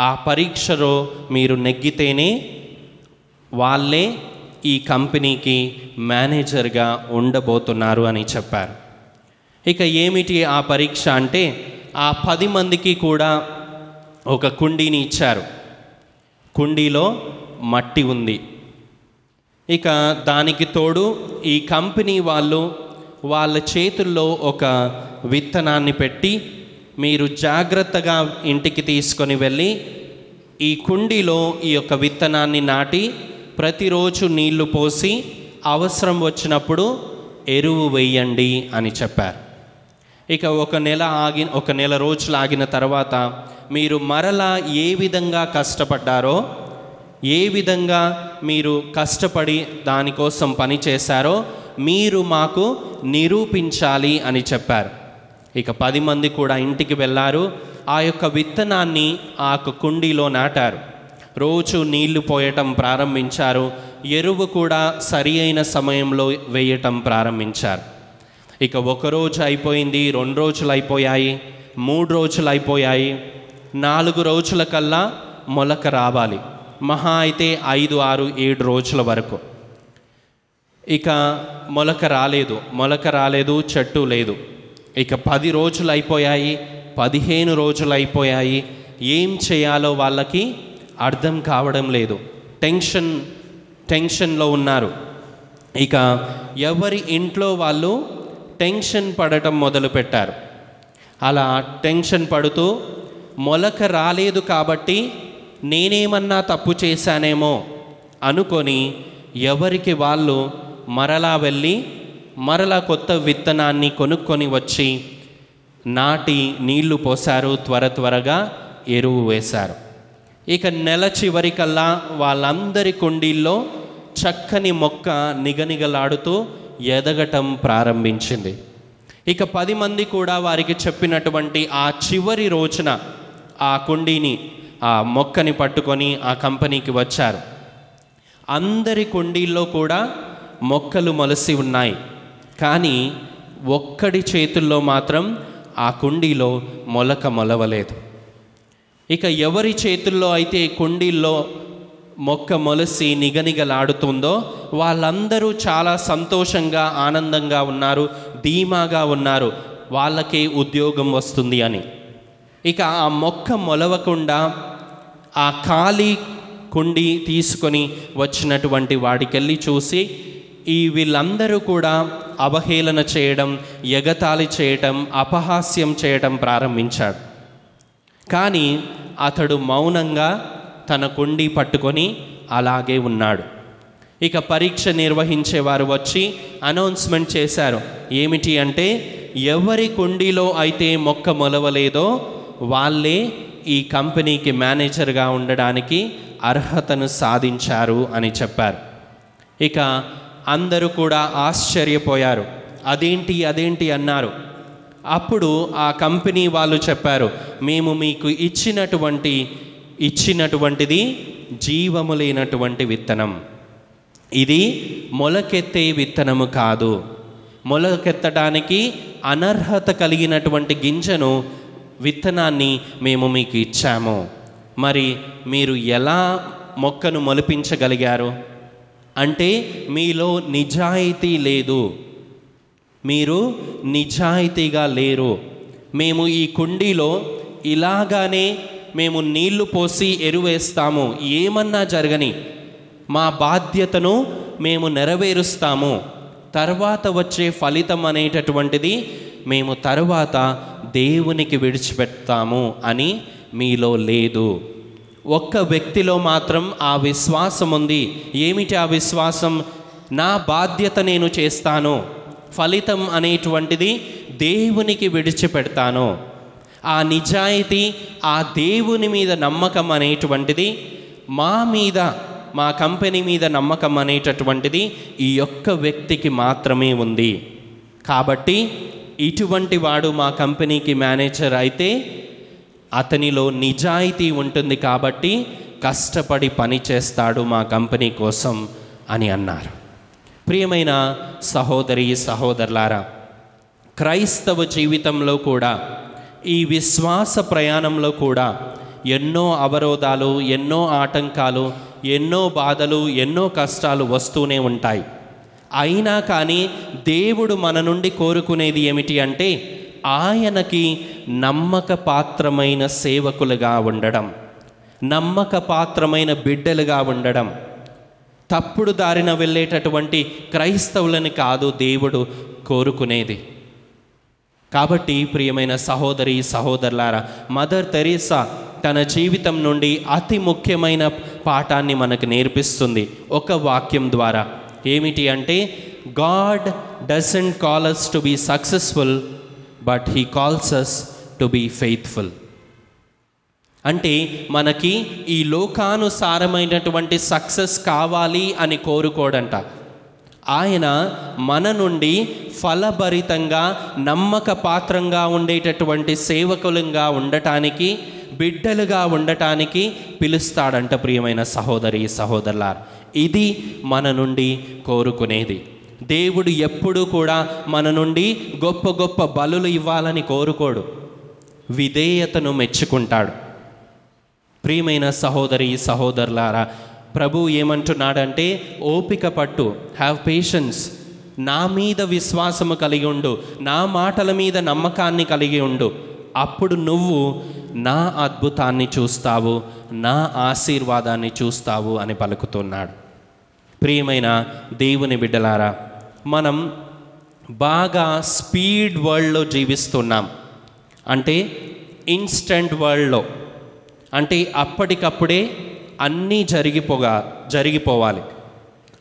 ఆ పరీక్షలో మీరు నెగ్గితేనే వాళ్ళే ఈ కంపెనీకి మేనేజర్గా ఉండబోతున్నారు అని చెప్పారు. ఇక ఏమిటి ఆ పరీక్ష అంటే, ఆ 10 మందికి కూడా ఒక కుండీని ఇచ్చారు. కుండీలో మట్టి ఉంది. ఇక దానికి తోడు ఈ కంపెనీ వాళ్ళు వాళ్ళ చేతుల్లో ఒక విత్తనాన్ని పెట్టి, మీరు జాగ్రత్తగా ఇంటికి తీసుకొని వెళ్ళి ఈ కుండీలో ఈ యొక్క విత్తనాన్ని నాటి ప్రతిరోజు నీళ్లు పోసి అవసరం వచ్చినప్పుడు ఎరువు వేయండి అని చెప్పారు. ఇక ఒక నెల రోజులు ఆగిన తర్వాత మీరు మరలా ఏ విధంగా కష్టపడ్డారో, ఏ విధంగా మీరు కష్టపడి దానికోసం పని చేశారో మీరు మాకు నిరూపించాలి అని చెప్పారు. ఇక 10 మంది కూడా ఇంటికి వెళ్ళారు. ఆ యొక్క విత్తనాన్ని ఆ కుండీలో నాటారు. రోజు నీళ్లు పోయటం ప్రారంభించారు. ఎరువు కూడా సరి అయిన సమయంలో వేయటం ప్రారంభించారు. ఇక 1 రోజు అయిపోయింది, 2 రోజులు అయిపోయాయి, 3 రోజులు అయిపోయాయి. 4 రోజుల కల్లా మొలక రావాలి. మహా అయితే 5, 6, 7 రోజుల వరకు. ఇక మొలక రాలేదు, చెట్టు లేదు. ఇక 10 రోజులు అయిపోయాయి, 15 రోజులు అయిపోయాయి. ఏం చేయాలో వాళ్ళకి అర్థం కావడం లేదు. టెన్షన్లో ఉన్నారు. ఇక ఎవరి ఇంట్లో వాళ్ళు టెన్షన్ పడటం మొదలుపెట్టారు. అలా టెన్షన్ పడుతూ, మొలక రాలేదు కాబట్టి నేనేమన్నా తప్పు చేశానేమో అనుకొని ఎవరికి వాళ్ళు మరలా వెళ్ళి మరలా కొత్త విత్తనాన్ని కొనుక్కొని వచ్చి నాటి నీళ్లు పోశారు. త్వరగా ఎరువు వేశారు. ఇక నెల చివరికల్లా వాళ్ళందరి కుండీల్లో చక్కని మొక్క నిగనిగలాడుతూ ఎదగటం ప్రారంభించింది. ఇక 10 మంది కూడా వారికి చెప్పినటువంటి ఆ చివరి రోజున ఆ కుండీని, ఆ మొక్కని పట్టుకొని ఆ కంపెనీకి వచ్చారు. అందరి కుండీల్లో కూడా మొక్కలు మొలసి ఉన్నాయి. కానీ ఒక్కడి చేతుల్లో మాత్రం ఆ కుండీలో మొలక మొలవలేదు. ఇక ఎవరి చేతుల్లో అయితే కుండీల్లో మొక్క మొలసి నిగనిగలాడుతుందో వాళ్ళందరూ చాలా సంతోషంగా, ఆనందంగా ఉన్నారు, ధీమాగా ఉన్నారు, వాళ్ళకే ఉద్యోగం వస్తుంది అని. ఇక ఆ మొక్క మొలవకుండా ఆ ఖాళీ కుండి తీసుకొని వచ్చినటువంటి వాడికెళ్ళి చూసి వీళ్ళందరూ కూడా అవహేళన చేయడం, ఎగతాళి చేయటం, అపహాస్యం చేయటం ప్రారంభించాడు. కానీ అతడు మౌనంగా తన కుండి పట్టుకొని అలాగే ఉన్నాడు. ఇక పరీక్ష నిర్వహించేవారు వచ్చి అనౌన్స్మెంట్ చేశారు. ఏమిటి అంటే, ఎవరి కుండీలో అయితే మొక్క మొలవలేదో వాళ్ళే ఈ కంపెనీకి మేనేజర్గా ఉండడానికి అర్హతను సాధించారు అని చెప్పారు. ఇక అందరూ కూడా ఆశ్చర్యపోయారు. అదేంటి అన్నారు. అప్పుడు ఆ కంపెనీ వాళ్ళు చెప్పారు, మేము మీకు ఇచ్చినటువంటిది జీవము లేనటువంటి విత్తనం. ఇది మొలకెత్తే విత్తనము కాదు. మొలకెత్తడానికి అనర్హత కలిగినటువంటి విత్తనాన్ని మేము మీకు ఇచ్చాము. మరి మీరు ఎలా మొక్కను మొలిపించగలిగారు అంటే, మీలో నిజాయితీ లేదు, మీరు నిజాయితీగా లేరు. మేము ఈ కుండీలో ఇలాగానే మేము నీళ్లు పోసి ఎరువేస్తాము, ఏమన్నా జరగని, మా బాధ్యతను మేము నెరవేరుస్తాము, తర్వాత వచ్చే ఫలితం అనేటటువంటిది మేము తర్వాత దేవునికి విడిచిపెడతాము అని మీలో లేదు. ఒక్క వ్యక్తిలో మాత్రం ఆ విశ్వాసం ఉంది. ఏమిటి ఆ విశ్వాసం? నా బాధ్యత నేను చేస్తాను, ఫలితం అనేటువంటిది దేవునికి విడిచిపెడతాను. ఆ నిజాయితీ, ఆ దేవుని మీద నమ్మకం అనేటువంటిది మా కంపెనీ మీద నమ్మకం అనేటటువంటిది ఈ ఒక్క వ్యక్తికి మాత్రమే ఉంది. కాబట్టి ఇటువంటి వాడు మా కంపెనీకి మేనేజర్ అయితే అతనిలో నిజాయితీ ఉంటుంది, కాబట్టి కష్టపడి పని చేస్తాడు మా కంపెనీ కోసం అని అన్నారు. ప్రియమైన సహోదరి సహోదరులారా, క్రైస్తవ జీవితంలో కూడా, ఈ విశ్వాస ప్రయాణంలో కూడా ఎన్నో అవరోధాలు, ఎన్నో ఆటంకాలు, ఎన్నో బాధలు, ఎన్నో కష్టాలు వస్తూనే ఉంటాయి. అయినా కానీ దేవుడు మన నుండి కోరుకునేది ఏమిటి అంటే ఆయనకి నమ్మకపాత్రమైన సేవకులుగా ఉండడం, నమ్మకపాత్రమైన బిడ్డలుగా ఉండడం. తప్పుడు దారిన వెళ్ళేటటువంటి క్రైస్తవులని కాదు దేవుడు కోరుకునేది. కాబట్టి ప్రియమైన సహోదరి సహోదరులారా, మదర్ తెరీసా తన జీవితం నుండి అతి ముఖ్యమైన పాఠాన్ని మనకు నేర్పిస్తుంది ఒక వాక్యం ద్వారా. ఏమిటి అంటే, God doesn't call us to be successful, but he calls us to be faithful. అంటే మనకి ఈ లోకానుసారమైనటువంటి సక్సెస్ కావాలి అని కోరుకోడంట. ఆయన మన నుండి ఫలభరితంగా నమ్మకపాత్రంగా ఉండేటటువంటి సేవకులంగా ఉండటానికి, బిడ్డలుగా ఉండటానికి పిలుస్తాడంట. ప్రియమైన సహోదరి సహోదరులారా, ఇది మన నుండి కోరుకునేది. దేవుడు ఎప్పుడూ కూడా మన నుండి గొప్ప గొప్ప బలులు ఇవ్వాలని కోరుకోడు, విధేయతను మెచ్చుకుంటాడు. ప్రియమైన సహోదరి సహోదరులారా, ప్రభు ఏమంటున్నాడంటే, ఓపిక పట్టు, హ్యావ్ పేషెన్స్, నా మీద విశ్వాసము కలిగి ఉండు, నా మాటల మీద నమ్మకాన్ని కలిగి ఉండు, అప్పుడు నువ్వు నా అద్భుతాన్ని చూస్తావు, నా ఆశీర్వాదాన్ని చూస్తావు అని పలుకుతున్నాడు. ప్రియమైన దేవుని బిడ్డలారా, మనం బాగా స్పీడ్ వరల్డ్లో జీవిస్తున్నాం. అంటే ఇన్స్టెంట్ వరల్డ్లో, అంటే అప్పటికప్పుడే అన్నీ జరిగిపోవాలి.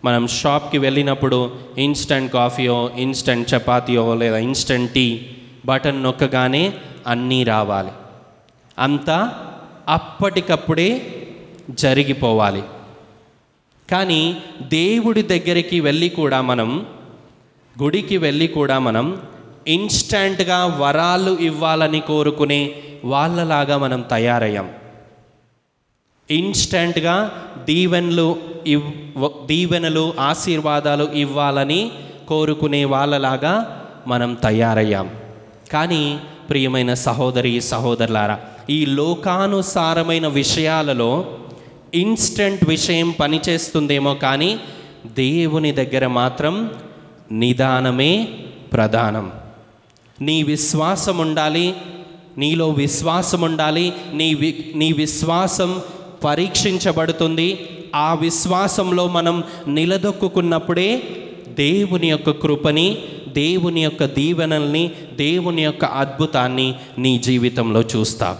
మనం షాప్కి వెళ్ళినప్పుడు ఇన్స్టెంట్ కాఫీయో, ఇన్స్టెంట్ చపాతీయో లేదా ఇన్స్టెంట్ టీ బటన్ నొక్కగానే అన్నీ రావాలి. అంతా అప్పటికప్పుడే జరిగిపోవాలి. కానీ దేవుడి దగ్గరికి వెళ్ళి కూడా మనం, గుడికి వెళ్ళి కూడా మనం ఇన్స్టెంట్గా వరాలు ఇవ్వాలని కోరుకునే వాళ్ళలాగా మనం తయారయ్యాం. ఇన్స్టెంట్గా దీవెనలు ఆశీర్వాదాలు ఇవ్వాలని కోరుకునే వాళ్ళలాగా మనం తయారయ్యాం. కానీ ప్రియమైన సహోదరి సహోదరులారా, ఈ లోకానుసారమైన విషయాలలో ఇన్స్టెంట్ విషయం పనిచేస్తుందేమో, కానీ దేవుని దగ్గర మాత్రం నిదానమే ప్రధానం. నీ విశ్వాసం ఉండాలి, నీలో విశ్వాసం ఉండాలి. నీ విశ్వాసం పరీక్షించబడుతుంది. ఆ విశ్వాసంలో మనం నిలదొక్కున్నప్పుడే దేవుని యొక్క కృపని, దేవుని యొక్క దీవెనల్ని, దేవుని యొక్క అద్భుతాన్ని నీ జీవితంలో చూస్తావు.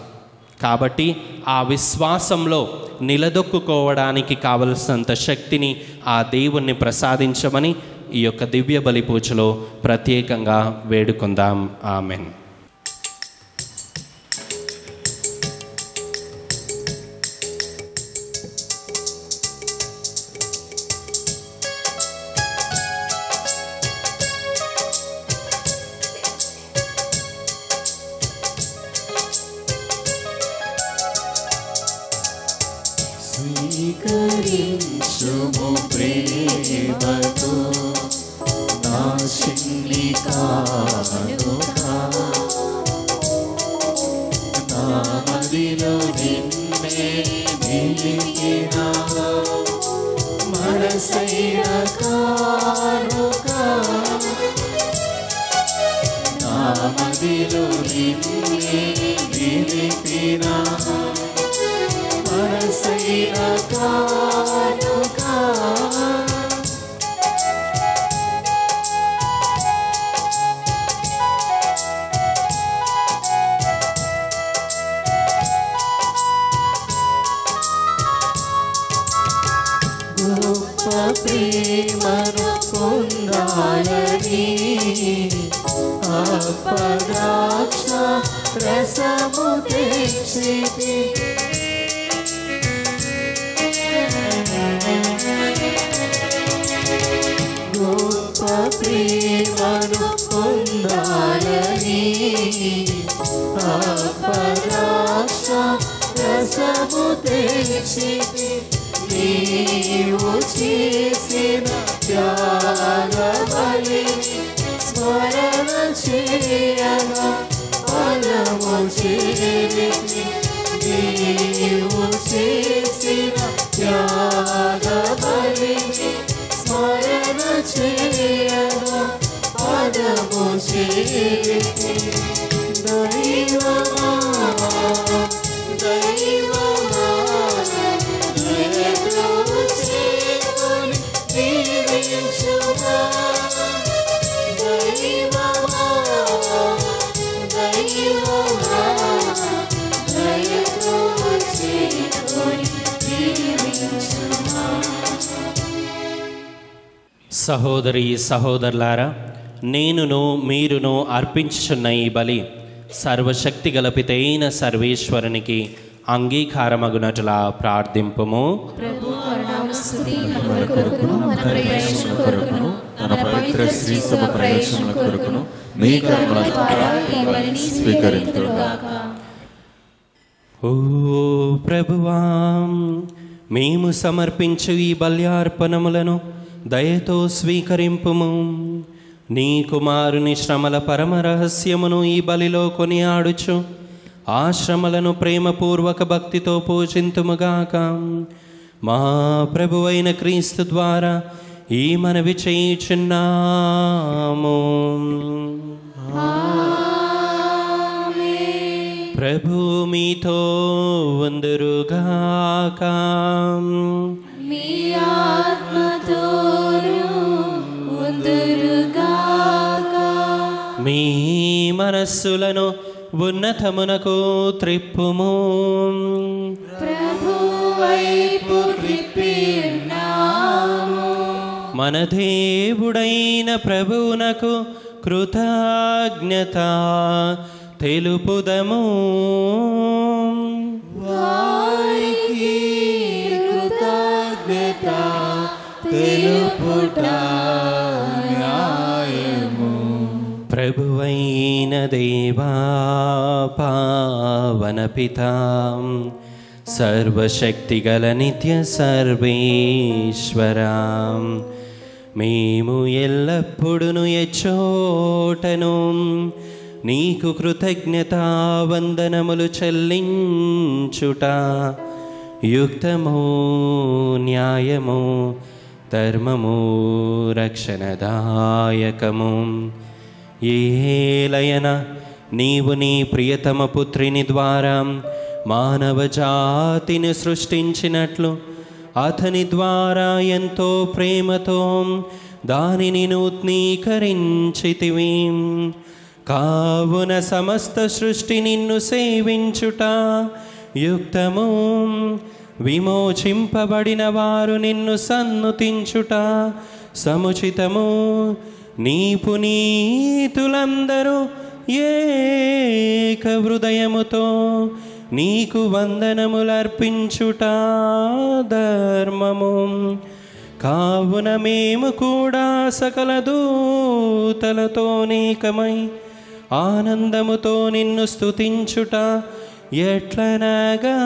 కాబట్టి ఆ విశ్వాసంలో నిలదొక్కుకోవడానికి కావలసినంత శక్తిని ఆ దేవుణ్ణి ప్రసాదించమని ఈ యొక్క దివ్య బలి పూజలో ప్రత్యేకంగా వేడుకుందాం. ఆమెన్. స్వీకరించుము ప్రేమతో నా శిల్లి కానుక, నా మదిలో నిన్నే నిలిపిన మనసైన కానుక, నా మదిలో నిన్నే నిలిపిన మనసైన కానుక. గొప్ప ప్రేమను పొందాలని అపద్రాక్ష రసము తెచ్చితి, గొప్ప ప్రేమను పొందాలని అపద్రాక్ష రసము తెచ్చితి, నీవు చేసిన త్యాగ బలిని స్మరణ చేయగా ఫలము చేరితి, నీవు చేసిన త్యాగ బలిని స్మరణ చేయ దైవమా దైవమా దయతో చేరుని దీవించుమా దైవమా దైవమా దయతో చేరుని దీవించుమా. సహోదరి సహోదరులారా, నేనును మీరును అర్పించుచున్న ఈ బలి సర్వశక్తి గలపితైన సర్వేశ్వరునికి అంగీకారమగునట్లా ప్రార్థింపుము. ప్రభు కరుణాస్తుతి మన కొరకును మన ప్రయోజనం కొరకును మన పవిత్ర శ్రీ సభ ప్రయోజనం కొరకును మీ కరుణ ద్వారా ఈ బలిని స్వీకరింతురుగాక. ఓ ప్రభువా, మేము సమర్పించు ఈ బల్యార్పణములను దయతో స్వీకరింపుము. నీ కుమారుని శ్రమల పరమ రహస్యమును ఈ బలిలో కొనియాడుచు ఆ శ్రమలను ప్రేమపూర్వక భక్తితో పూజింతుముగాక. మా ప్రభువైన క్రీస్తు ద్వారా ఈ మనవి చేయుచున్నాము. ప్రభు మీతో ఉందురుగాక. మీ ఆత్మతోను ఉందురుగాక. మీ మనస్సులను ఉన్నతమునకు త్రిప్పుము. ప్రభు వైపు త్రిప్పియున్నాము. మన దేవుడైన ప్రభువునకు కృతజ్ఞత తెలుపుదము. వారికి కృతజ్ఞత తెలుపుట న్యాయము. ప్రభువైన దేవా, పావన పితా, సర్వశక్తిగల నిత్య సర్వేశ్వరా, మేము ఎల్లప్పుడూ ఎచ్చోటను నీకు కృతజ్ఞతా వందనములు చెల్లించుట యుక్తము, న్యాయము, ధర్మము, రక్షణదాయకము. ఏలయన నీవు నీ ప్రియతమ పుత్రిని ద్వారా మానవ జాతిని సృష్టించినట్లు అతని ద్వారా ఎంతో ప్రేమతో దానిని నూతనీకరించితివి. కావున సమస్త సృష్టి నిన్ను సేవించుట యుక్తము, విమోచింపబడిన వారు నిన్ను సన్నుతించుట సముచితము. నీ పునీతులందరూ ఏక హృదయముతో నీకు వందనములర్పించుట ధర్మము. కావున మేము కూడా సకల దూతలతో నీకమై ఆనందముతో నిన్ను స్తుతించుట ఎట్లనగా,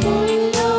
ముల్లో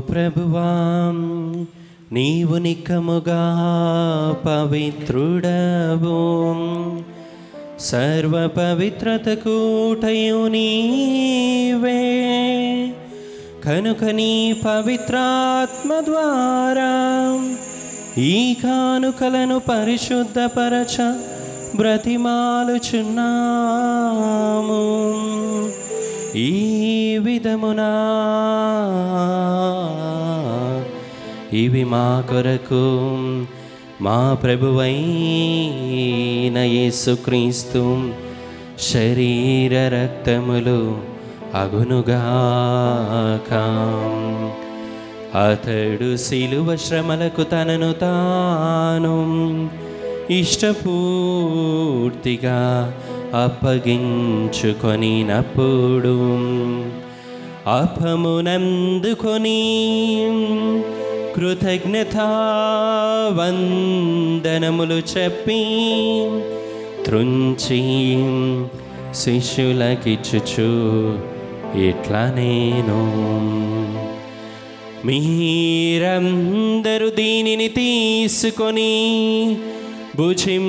ప్రభువా, నీవు నిక్కముగా పవిత్రుడవు, సర్వ పవిత్రతకు ఊటయు నీవే. కనుక నీ పవిత్రాత్మ ద్వారా ఈ కానుకలను పరిశుద్ధపరచ బ్రతిమాలుచున్నాము. ఈ విధమునా ఇవి మా కొరకు మా ప్రభువైన యేసుక్రీస్తు శరీర రక్తములు అగునుగాక. అతడు శిలువ శ్రమలకు తనను తాను ఇష్టపూర్తిగా అప్పగించుకొనినప్పుడు అపమునందుకొని కృతజ్ఞతా వందనములు చెప్పి త్రుంచి శిష్యులకిచ్చుచు ఇట్లా నేను, మీరందరూ దీనిని తీసుకొని భుజింపుము.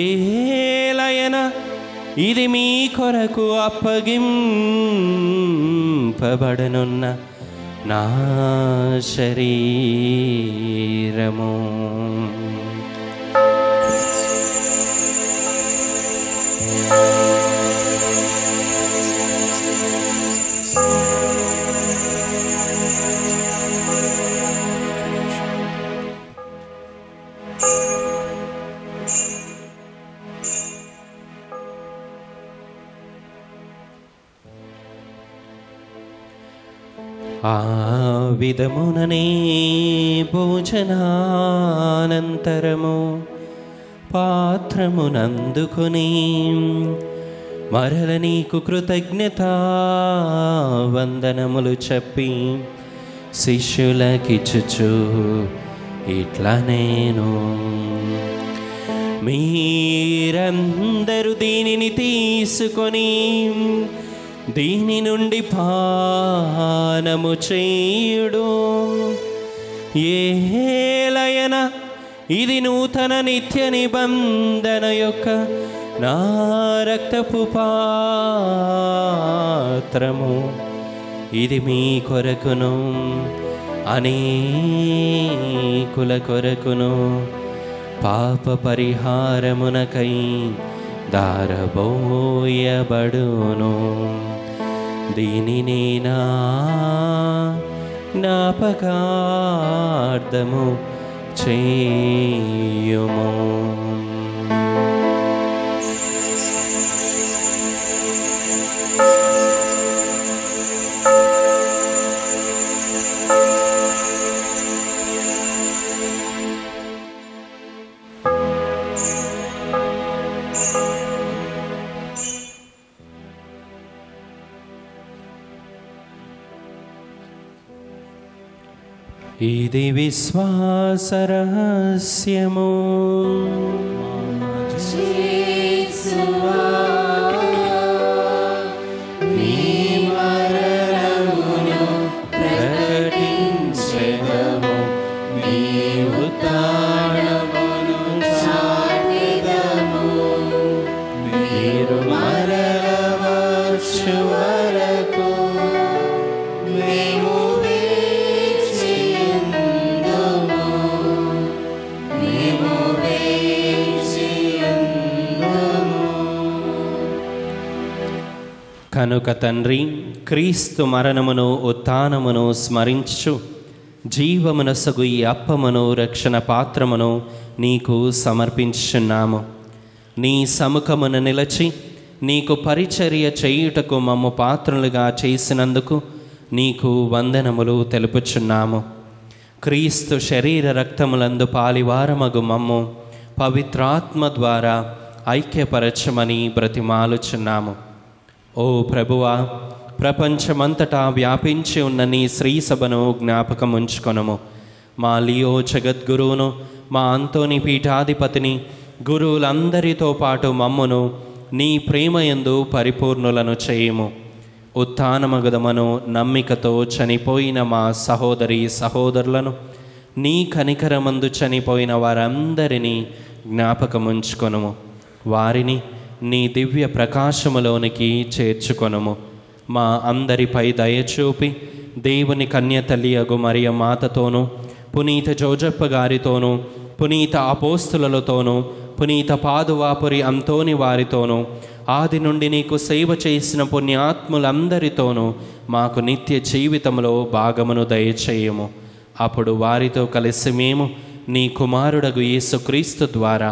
ఏలయన ఇది మీ కొరకు అప్పగింపబడనున్న నా శరీరము. ఆ విధముననే భోజనానంతరము పాత్రమునందుకొని మరల నీకు కృతజ్ఞతా వందనములు చెప్పి శిష్యులకిచ్చుచు ఇట్లా నేను, మీరందరూ దీనిని తీసుకొని దీని నుండి పానము చేయుడు. ఏలయన ఇది నూతన నిత్య నిబంధన యొక్క నా రక్తపు పాత్రము. ఇది మీ కొరకును అనేకుల కొరకును పాప పరిహారమునకై దారబోయబడును. దీనిని నా జ్ఞాపకార్థము చేయుము. ఇది విశ్వాస రహస్యము. యేసువా, నీ మరణమును ప్రకటించెదము, నీ ఉత్థానమును చాటెదము. మీరు మరల వచ్చు వరకు మేము కనుక తండ్రి, క్రీస్తు మరణమును ఉత్థానమును స్మరించు జీవమునసగు ఈ అప్పమును రక్షణ పాత్రమును నీకు సమర్పించుచున్నాము. నీ సముఖమున నిలచి నీకు పరిచర్య చేయుటకు మమ్ము పాత్రలుగా చేసినందుకు నీకు వందనములు తెలుపుచున్నాము. క్రీస్తు శరీర రక్తములందు పాలివారమగు మమ్ము పవిత్రాత్మ ద్వారా ఐక్యపరచమని బ్రతిమాలుచున్నాము. ఓ ప్రభువా, ప్రపంచమంతటా వ్యాపించి ఉన్న నీ శ్రీసభను జ్ఞాపకం ఉంచుకొనుము. మా లియో జగద్గురువును, మా అంతోని పీఠాధిపతిని, గురువులందరితో పాటు మమ్మును నీ ప్రేమయందు పరిపూర్ణులను చేయుము. ఉత్థానమగదమను నమ్మికతో చనిపోయిన మా సహోదరి సహోదరులను, నీ కనికరమందు చనిపోయిన వారందరినీ జ్ఞాపకముంచుకొనుము. వారిని నీ దివ్య ప్రకాశములోనికి చేర్చుకొనుము. మా అందరిపై దయచూపి దేవుని కన్యతల్లియగు మరియ మాతతోనూ, పునీత జోజప్ప గారితోనూ, పునీత అపోస్తులతోనూ, పునీత పాదువాపురి అంతోని వారితోనూ, ఆది నుండి నీకు సేవ చేసిన పుణ్యాత్ములందరితోనూ మాకు నిత్య జీవితంలో భాగమును దయచేయము. అప్పుడు వారితో కలిసి మేము నీ కుమారుడగు యేసుక్రీస్తు ద్వారా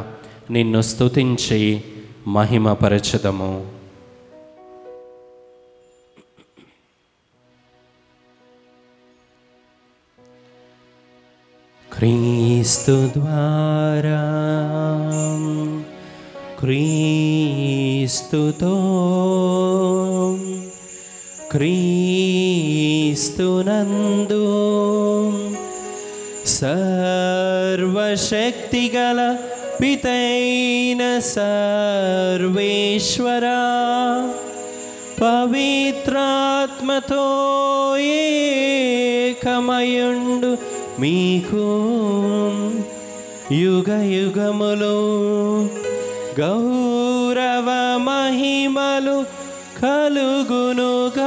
నిన్ను స్తుతించి మహిమపరచుదము. క్రీస్తు ద్వారా, క్రీస్తుతో, క్రీస్తునందు సర్వశక్తిగల పితైన సర్వేశ్వరా, పవిత్రాత్మతో ఏకమయుండు మీకు యుగ యుగములు గౌరవ మహిమలు కలుగునుగాక.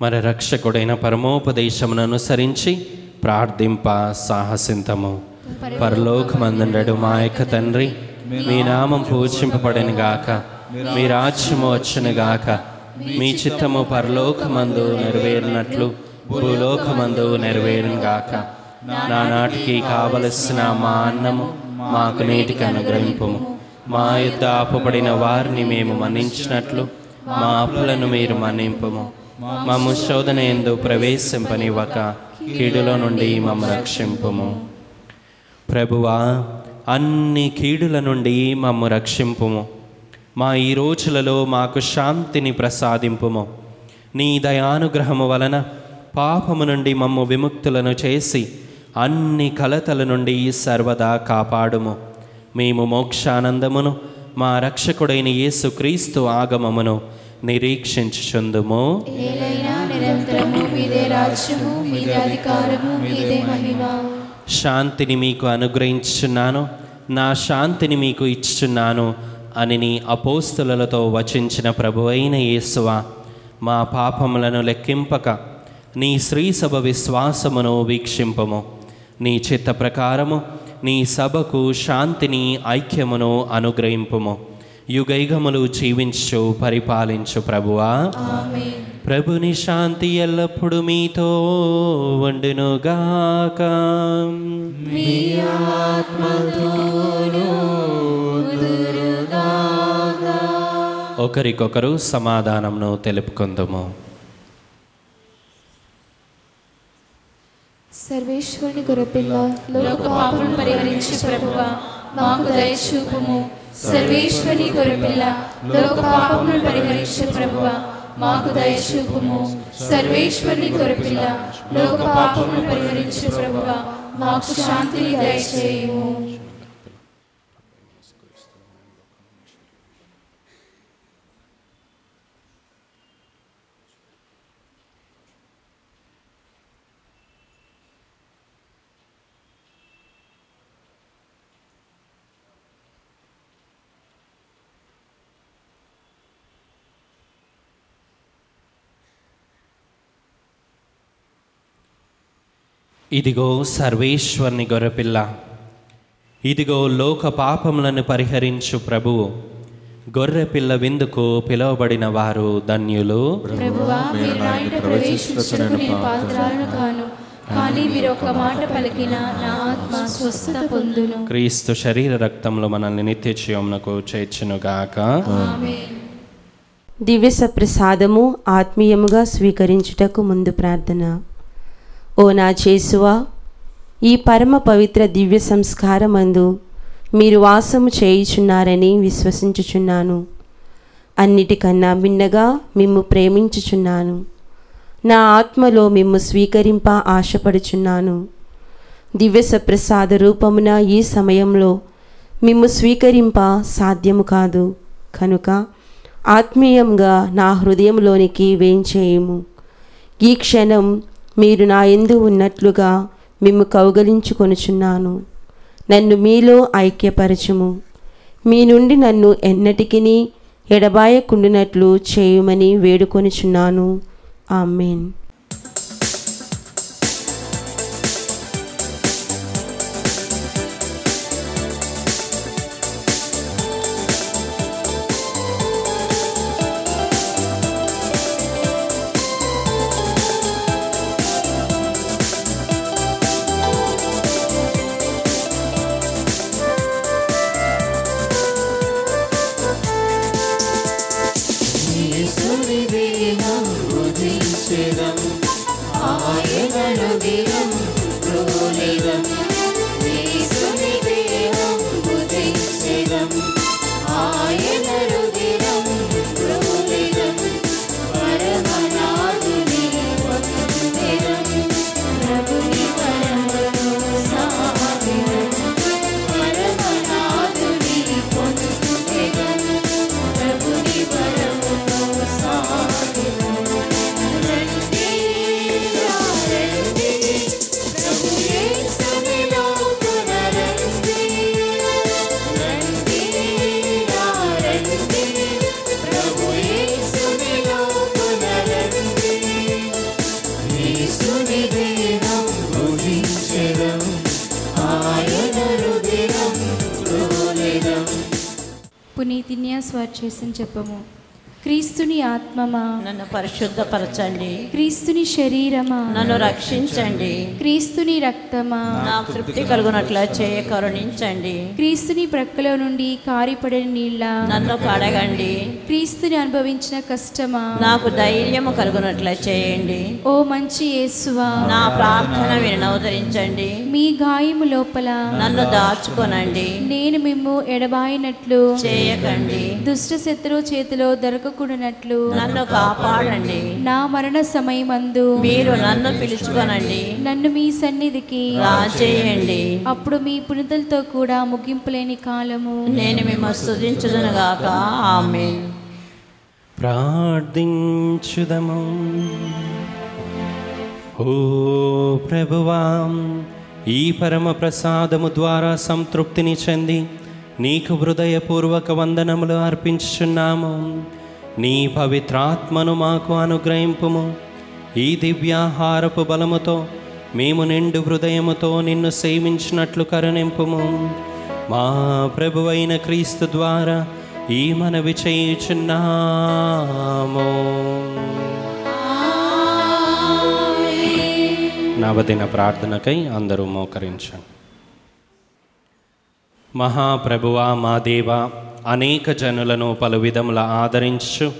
మన రక్షకుడైన పరమోపదేశమును అనుసరించి ప్రార్థింప సాహసింతము. పరలోకమందుండెడు మా యొక్క తండ్రి, మీ నామం పూజింపబడెను గాక, మీ రాజ్యము వచ్చును గాక, మీ చిత్తము పరలోకమందు నెరవేరినట్లు భూలోకమందు నెరవేరును గాక. నానాటికి కావలసిన మా అన్నము మాకు నేటికి అనుగ్రహింపుము. మా యొద్ద అప్పుపడిన వారిని మేము మన్నించినట్లు మా అప్పులను మీరు మన్నింపుము. మమ్ము శోధన యందు ప్రవేశింపనివ్వక కీడులో నుండి మమ్ము రక్షింపుము. ప్రభువా, అన్ని కీడుల నుండి మమ్ము రక్షింపుము. మా ఈ రోజులలో మాకు శాంతిని ప్రసాదింపుము. నీ దయానుగ్రహము వలన పాపము నుండి మమ్ము విముక్తులను చేసి అన్ని కలతల నుండి సర్వదా కాపాడుము. మేము మోక్షానందమును మా రక్షకుడైన యేసుక్రీస్తు ఆగమమును నిరీక్షించుచుందుము. శాంతిని మీకు అనుగ్రహించుచున్నాను, నా శాంతిని మీకు ఇచ్చుచున్నాను అని నీ అపోస్తులతో వచించిన ప్రభువైన యేసువా, మా పాపములను లెక్కింపక నీ శ్రీసభ విశ్వాసమును వీక్షింపము. నీ చిత్త ప్రకారము నీ సభకు శాంతిని ఐక్యమును అనుగ్రహింపుము. యుగయుగములు జీవించు పరిపాలించు ప్రభువా. ప్రభుని శాంతి ఎల్లప్పుడూ మీతో ఉండునుగాక. ఒకరికొకరు సమాధానమును తెలుపుకుందుము. సర్వేశ్వరుని గొర్రెపిల్ల, లోక పాపములను పరిహరించు ప్రభువా, మాకు దయచూపుము. సర్వేశ్వరుని గొర్రెపిల్ల, లోక పాపములను పరిహరించు ప్రభువా, మాకు దయచూపుము. సర్వేశ్వరుని గొర్రెపిల్ల, లోక పాపములను పరిహరించు ప్రభువా, మాకు శాంతిని దయచేయుము. ఇదిగో సర్వేశ్వరుని గొర్రెపిల్ల, ఇదిగో లోక పాపములను పరిహరించు ప్రభువు. గొర్రెపిల్ల విందుకు పిలువబడిన వారు ధన్యులు. ప్రభువా, మీరు నా ఇంట ప్రవేశించుటకు నేను పాత్రుడను కాను, కానీ మీరు ఒక మాట పలికిన నా ఆత్మ స్వస్థత పొందును. క్రీస్తు శరీర రక్తములు మనల్ని నిత్య జీవమునకు చేర్చునుగాక. ఆమేన్. దివ్య సప్రసాదము ఆత్మీయముగా స్వీకరించుటకు ముందు ప్రార్థన. ఓ నా యేసువా, ఈ పరమ పవిత్ర దివ్య సంస్కారమందు మీరు వాసము చేయుచున్నారని విశ్వసించుచున్నాను. అన్నిటికన్నా మిన్నగా మిమ్ము ప్రేమించుచున్నాను. నా ఆత్మలో మిమ్ము స్వీకరింప ఆశపడుచున్నాను. దివ్య సప్రసాద రూపమున ఈ సమయంలో మిమ్ము స్వీకరింప సాధ్యము కాదు కనుక ఆత్మీయంగా నా హృదయంలోనికి వేంచేయుము. ఈ క్షణం మీరు నా యందు ఉన్నట్లుగా మిమ్ము కౌగలించుకొనుచున్నాను. నన్ను మీలో ఐక్యపరచుము. మీ నుండి నన్ను ఎన్నటికిని ఎడబాయకుండునట్లు చేయుమని వేడుకొనుచున్నాను. ఆమేన్. పునీతిన్యాస్ వారు చేసిన చెప్పము. క్రీస్తుని ఆత్మమా నన్ను పరిశుద్ధపరచండి. క్రీస్తుని శరీరమా నన్ను రక్షించండి. క్రీస్తుని రక్తమా నాకు తృప్తి కలుగునట్లా చేయ కరుణించండి. క్రీస్తుని ప్రక్కలో నుండి కారిపడిన నీళ్ళ నన్ను కడగండి. క్రీస్తుని అనుభవించిన కష్టమా నాకు ధైర్యము కలుగునట్లా చేయండి. ఓ మంచి యేసువా, నా ప్రార్థన వినవదరించండి. మీ గాయము లోపల నన్ను దాచుకొనండి. నేను మిమ్ము ఎడబాయినట్లు చేయకండి. దుష్ట శత్రువు చేతిలో దొరకకూడనట్లు నన్ను కాపాడండి. నా మరణ సమయమందు మీరు నన్ను పిలుచుకొనండి. నన్ను మీ సన్నిధికి రాజేయండి. అప్పుడు మీ పునితులతో కూడా ముగింపులేని కాలము నేను మిమ్ము స్తుతించుదునుగాక. ఆమేన్. ప్రార్థించుదము. ఓ ప్రభువా, ఈ పరమ ప్రసాదము ద్వారా సంతృప్తిని చెంది నీకు హృదయపూర్వక వందనములు అర్పించుచున్నాము. నీ పవిత్రాత్మను మాకు అనుగ్రహింపుము. ఈ దివ్యాహారపు బలముతో మేము నిండు హృదయముతో నిన్ను సేవించినట్లు కరుణింపుము. మా ప్రభువైన క్రీస్తు ద్వారా ఈ మనవి చేయుచున్నాము. నవదిన ప్రార్థనకై అందరూ మోకరించండి. మహాప్రభువా, మా దేవ, అనేక జనులను పలు విధముల ఆదరించు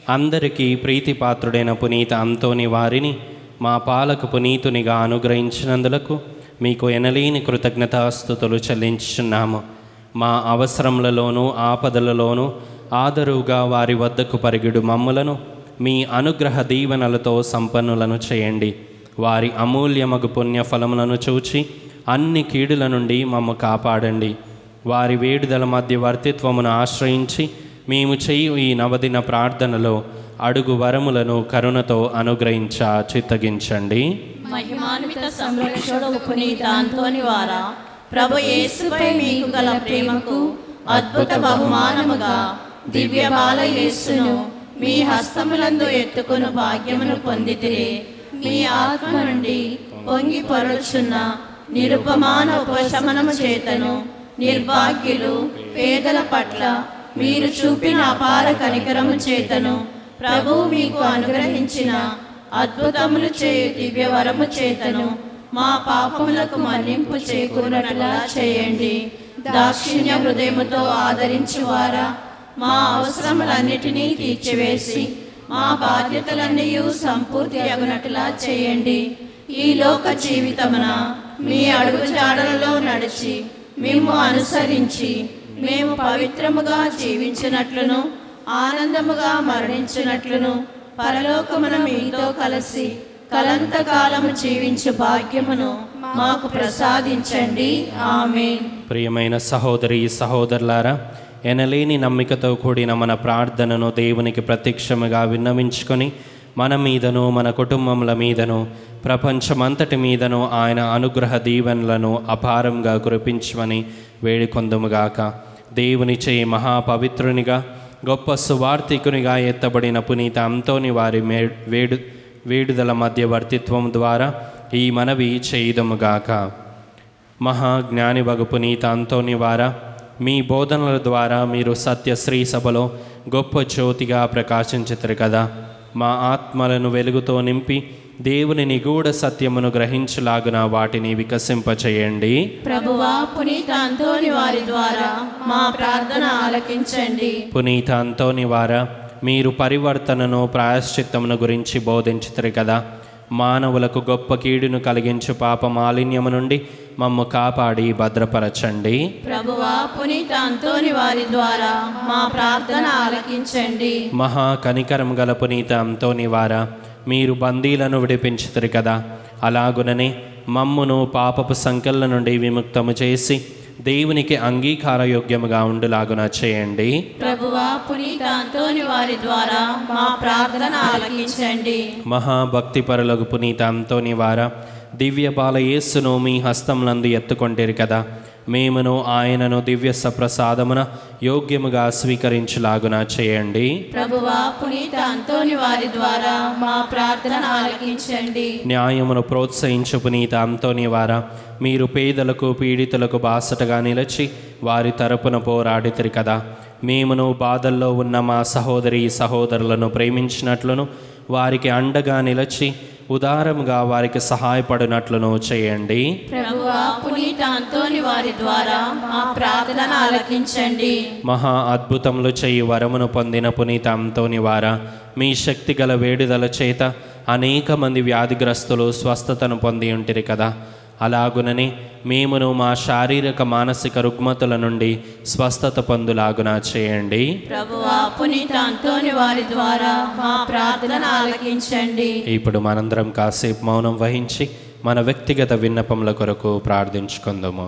అందరికీ ప్రీతిపాత్రుడైన పునీత అంతోని వారిని మా పాలక పునీతునిగా అనుగ్రహించినందులకు మీకు ఎనలేని కృతజ్ఞతాస్తుతులు చెల్లించుచున్నాము. మా అవసరములలోనూ ఆపదలలోనూ ఆదరుగా వారి వద్దకు పరిగిడు మమ్ములను మీ అనుగ్రహ దీవెనలతో సంపన్నులను చేయండి. వారి అమూల్యమగు పుణ్యఫలములను చూచి అన్ని కీడుల నుండి మమ్ము కాపాడండి. వారి వేడుదల మధ్య వర్తిత్వమును ఆశ్రయించి మేము చేయు ఈ నవదిన ప్రార్థనలో అడుగు వరములను కరుణతో అనుగ్రహించ చిత్తగించండి. మహిమాన్విత సంరక్షకుడు పునీత అంతోని వారా, ప్రభు యేసుపై మీకు గల ప్రేమకు అద్భుత బహుమానముగా దివ్య బాల యేసును మీ హస్తములందు ఎత్తుకొను భాగ్యమును పొందితిరి. మీ ఆత్మ నుండి పొంగి పొరచున్న నిరుపమాన ఉపశమనము చేతను నిర్భాగ్యులు పేదల పట్ల మీరు చూపిన అపార కనికరము చేతను ప్రభువు మీకు అనుగ్రహించిన అద్భుతములు చేయు దివ్య వరము చేతను మా పాపములకు మన్నింపు చేకూరినట్లా చేయండి. దాక్షిణ్య హృదయముతో ఆదరించువారా, మా అవసరములన్నిటినీ తీర్చివేసి మా బాధ్యతలన్నీ సంపూర్తి అగునట్లా చేయండి. ఈ లోక జీవితమున మీ అడుగుజాడలలో నడిచి మేము అనుసరించి మేము పవిత్రముగా జీవించినట్లును ఆనందముగా మరణించినట్లును పరలోకమున మీతో కలిసి కలంతకాలము జీవించు భాగ్యమును మాకు ప్రసాదించండి. ఆమేన్. ప్రియమైన సహోదరి సహోదరులారా, ఎనలేని నమ్మికతో కూడిన మన ప్రార్థనను దేవునికి ప్రత్యక్షముగా విన్నవించుకొని మన మీదను మన కుటుంబముల మీదను ప్రపంచమంతటి మీదను ఆయన అనుగ్రహ దీవెనలను అపారంగా కురిపించమని వేడుకొందుముగాక. దేవునిచే మహాపవిత్రునిగా గొప్ప సువార్థికునిగా ఎత్తబడిన పునీత అంతోని వారి వేడుదల మధ్యవర్తిత్వం ద్వారా ఈ మనవి చేయుదముగాక. మహాజ్ఞాని వగు పునీత అంతోని వారా, మీ బోధనల ద్వారా మీరు సత్యశ్రీ సభలో గొప్ప జ్యోతిగా ప్రకాశించుతారు కదా. మా ఆత్మలను వెలుగుతో నింపి దేవుని నిగూఢ సత్యమును గ్రహించులాగున వాటిని వికసింపచేయండి. ప్రభువా, పునీత అంతోని వారి ద్వారా మా ప్రార్థన ఆలకించండి. పునీత అంతోని వారా, మీరు పరివర్తనను ప్రాయశ్చిత్తమును గురించి బోధించుతారు కదా. మానవులకు గొప్ప కీడును కలిగించు పాప మాలిన్యము నుండి మమ్ము కాపాడి భద్రపరచండి. ప్రభువా, పునీత అంతోని వారి ద్వారా మా ప్రార్థన ఆలకించండి. మహా కనికరం గల పునీత అంతోని వారా, మీరు బందీలను విడిపించుతారు కదా. అలాగుననే మమ్మును పాపపు సంకెళ్ళ నుండి విముక్తము చేసి దేవునికి అంగీకారయోగ్యముగా ఉండులాగున చేయండి. ప్రభువా, పునీత అంతోని వారి ద్వారా మా ప్రార్థన ఆలకించండి. మహాభక్తిపరులకు పునీత అంతోని వారా, దివ్య బాల యేసును మీ హస్తములందు ఎత్తుకొంటిరి కదా. మేమును ఆయనను దివ్య సప్రసాదమున యోగ్యముగా స్వీకరించులాగున చేయండి. ప్రభువా, పునీత అంతోని వారి ద్వారా మా ప్రార్థన ఆలకించండి. న్యాయమును ప్రోత్సహించు పునీత అంతోని వారా, మీరు పేదలకు పీడితులకు బాసటగా నిలిచి వారి తరపున పోరాడితిరి కదా. మేమును బాధల్లో ఉన్న మా సహోదరి సహోదరులను ప్రేమించినట్లును వారికి అండగా నిలిచి ఉదారముగా వారికి సహాయపడినట్లును చేయండి. ప్రభువా, పునీత అంతోని వారి ద్వారా మా ప్రార్థన ఆలకించండి. మహా అద్భుతములు చేయు వరమును పొందిన పునీత అంతోని వారా, మీ శక్తి గల వేడుదల చేత అనేక మంది వ్యాధిగ్రస్తులు స్వస్థతను పొంది ఉంటిరి కదా. అలాగుననే మేమును మా శారీరక మానసిక రుగ్మతుల నుండి స్వస్థత పొందులాగున చేయండి. ప్రభువా, పునీత అంతోని వారి ద్వారా మా ప్రార్థన ఆలకించండి. ఇప్పుడు మనందరం కాసేపు మౌనం వహించి మన వ్యక్తిగత విన్నపముల కొరకు ప్రార్థించుకుందాము.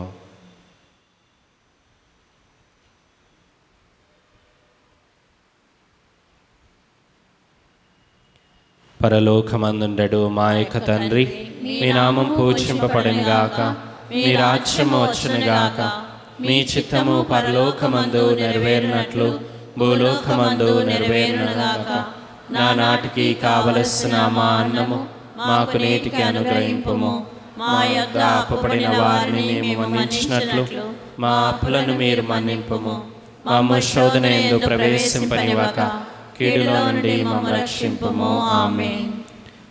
పరలోకమందుండెడు మా యొక్క తండ్రి, మీ నామం పూజింపబడునుగాక, మీ రాజ్యము వచ్చునుగాక, మీ చిత్తము పరలోకమందు నెరవేరినట్లు భూలోకమందు నెరవేరునుగాక. నానాటికి కావలసిన మా అన్నము మాకు నేటికి అనుగ్రహింపుము. మా యొద్ద అప్పుపడిన వారిని మేము మన్నించినట్లు మా అప్పులను మీరు మన్నింపుము. మమ్ము శోధన యందు ప్రవేశింపనివ్వక కీడులో నుండి మమ్ము రక్షింపుము. ఆమేన్.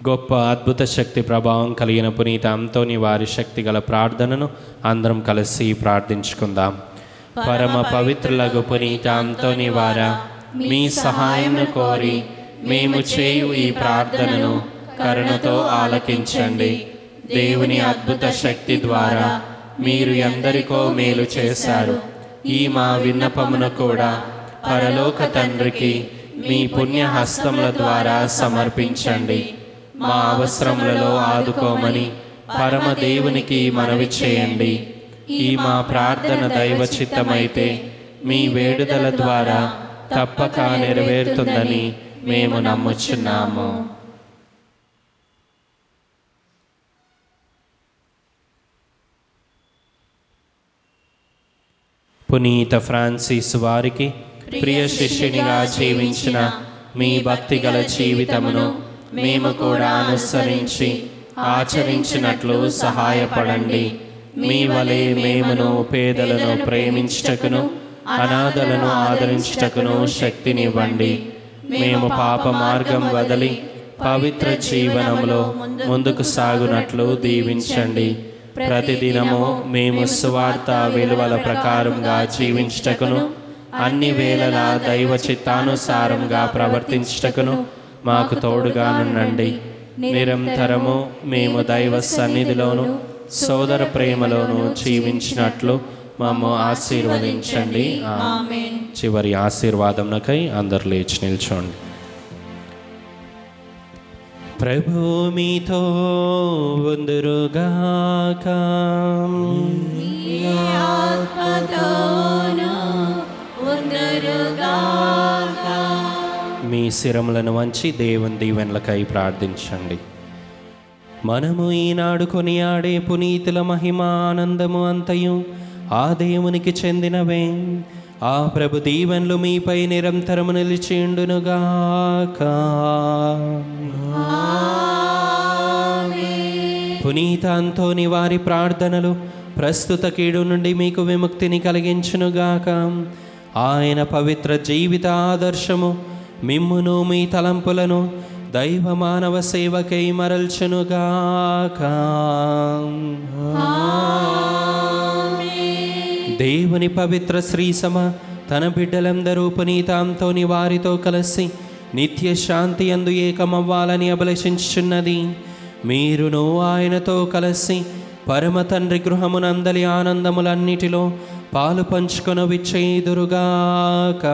గొప్ప అద్భుత శక్తి ప్రభావం కలిగిన పునీత అంతోని వారి శక్తి గల ప్రార్థనను అందరం కలిసి ప్రార్థించుకుందాం. పరమ పవిత్రులకు పునీత అంతోని వారా, మీ సహాయమును కోరి మేము చేయు ఈ ప్రార్థనను కరుణతో ఆలకించండి. దేవుని అద్భుత శక్తి ద్వారా మీరు ఎందరికో మేలు చేశారు. ఈ మా విన్నపమును కూడా పరలోక తండ్రికి మీ పుణ్య హస్తముల ద్వారా సమర్పించండి. మా అవసరములలో ఆదుకోమని పరమ దేవునికి మనవి చేయండి. ఈ మా ప్రార్థన దైవ చిత్తమైతే మీ వేడుదల ద్వారా తప్పక నెరవేరుతుందని మేము నమ్ముచున్నాము. పునీత ఫ్రాన్సిస్ వారికి ప్రియ శిష్యునిగా జీవించిన మీ భక్తిగల జీవితమును మేము కూడా అనుసరించి ఆచరించినట్లు సహాయపడండి. మీ వలె మేమును పేదలను ప్రేమించుటకును అనాథలను ఆదరించుటకును శక్తినివ్వండి. మేము పాప మార్గం వదిలి పవిత్ర జీవనములో ముందుకు సాగునట్లు దీవించండి. ప్రతిదినము మేము సువార్త విలువల ప్రకారంగా జీవించుటకును అన్ని వేళలా దైవ చిత్తానుసారంగా ప్రవర్తించుటకును మాకు తోడుగానుండండి. నిరంతరము మేము దైవ సన్నిధిలోను సోదర ప్రేమలోను జీవించినట్లు మమ్ము ఆశీర్వదించండి. ఆమేన్. చివరి ఆశీర్వాదంకై అందరు లేచి నిల్చోండి. ప్రభు మీతో ఉందురుగాక. మీ శిరములను వంచి దేవుని దీవెనలకై ప్రార్థించండి. మనము ఈనాడు కొనియాడే పునీతుల మహిమ ఆనందము అంతయు ఆ దేవునికి చెందినవే. ఆ ప్రభు దీవెనలు మీపై నిరంతరము నిలిచిండునుగాక. పునీత అంతోని వారి ప్రార్థనలు ప్రస్తుత కీడు నుండి మీకు విముక్తిని కలిగించునుగాక. ఆయన పవిత్ర జీవిత ఆదర్శము మిమ్మును మీ తలంపులను దైవ మానవ సేవకై మరల్చునుగాక. దేవుని పవిత్ర శ్రీసమ తన బిడ్డలందరూ పునీతాంతోని వారితో కలిసి నిత్య శాంతి యందు ఏకమవ్వాలని అభిలషించుచున్నది. మీరును ఆయనతో కలిసి పరమ తండ్రి గృహమునందలి ఆనందములన్నిటిలో పాలు పంచుకొన విచ్చేదురుగాక.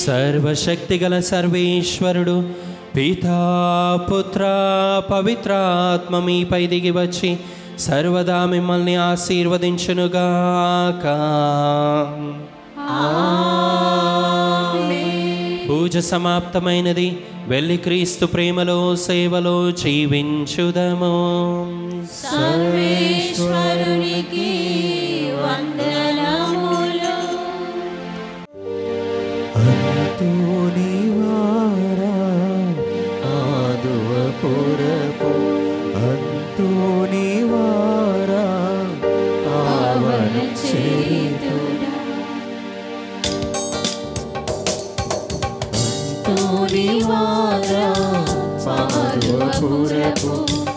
సర్వశక్తిగల సర్వేశ్వరుడు పితా పుత్ర పవిత్రాత్మ మీపై దిగి వచ్చి సర్వదా మిమ్మల్ని ఆశీర్వదించునుగాక. పూజ సమాప్తమైనది. వెళ్ళి క్రీస్తు ప్రేమలో సేవలో జీవించుదము. సర్వేశ్వరునికి వందనములు. అంతోని వారా ఆదువపురపు అంతోని వారా పావన చరితుడా అంతోని వారా ఆదువపురపు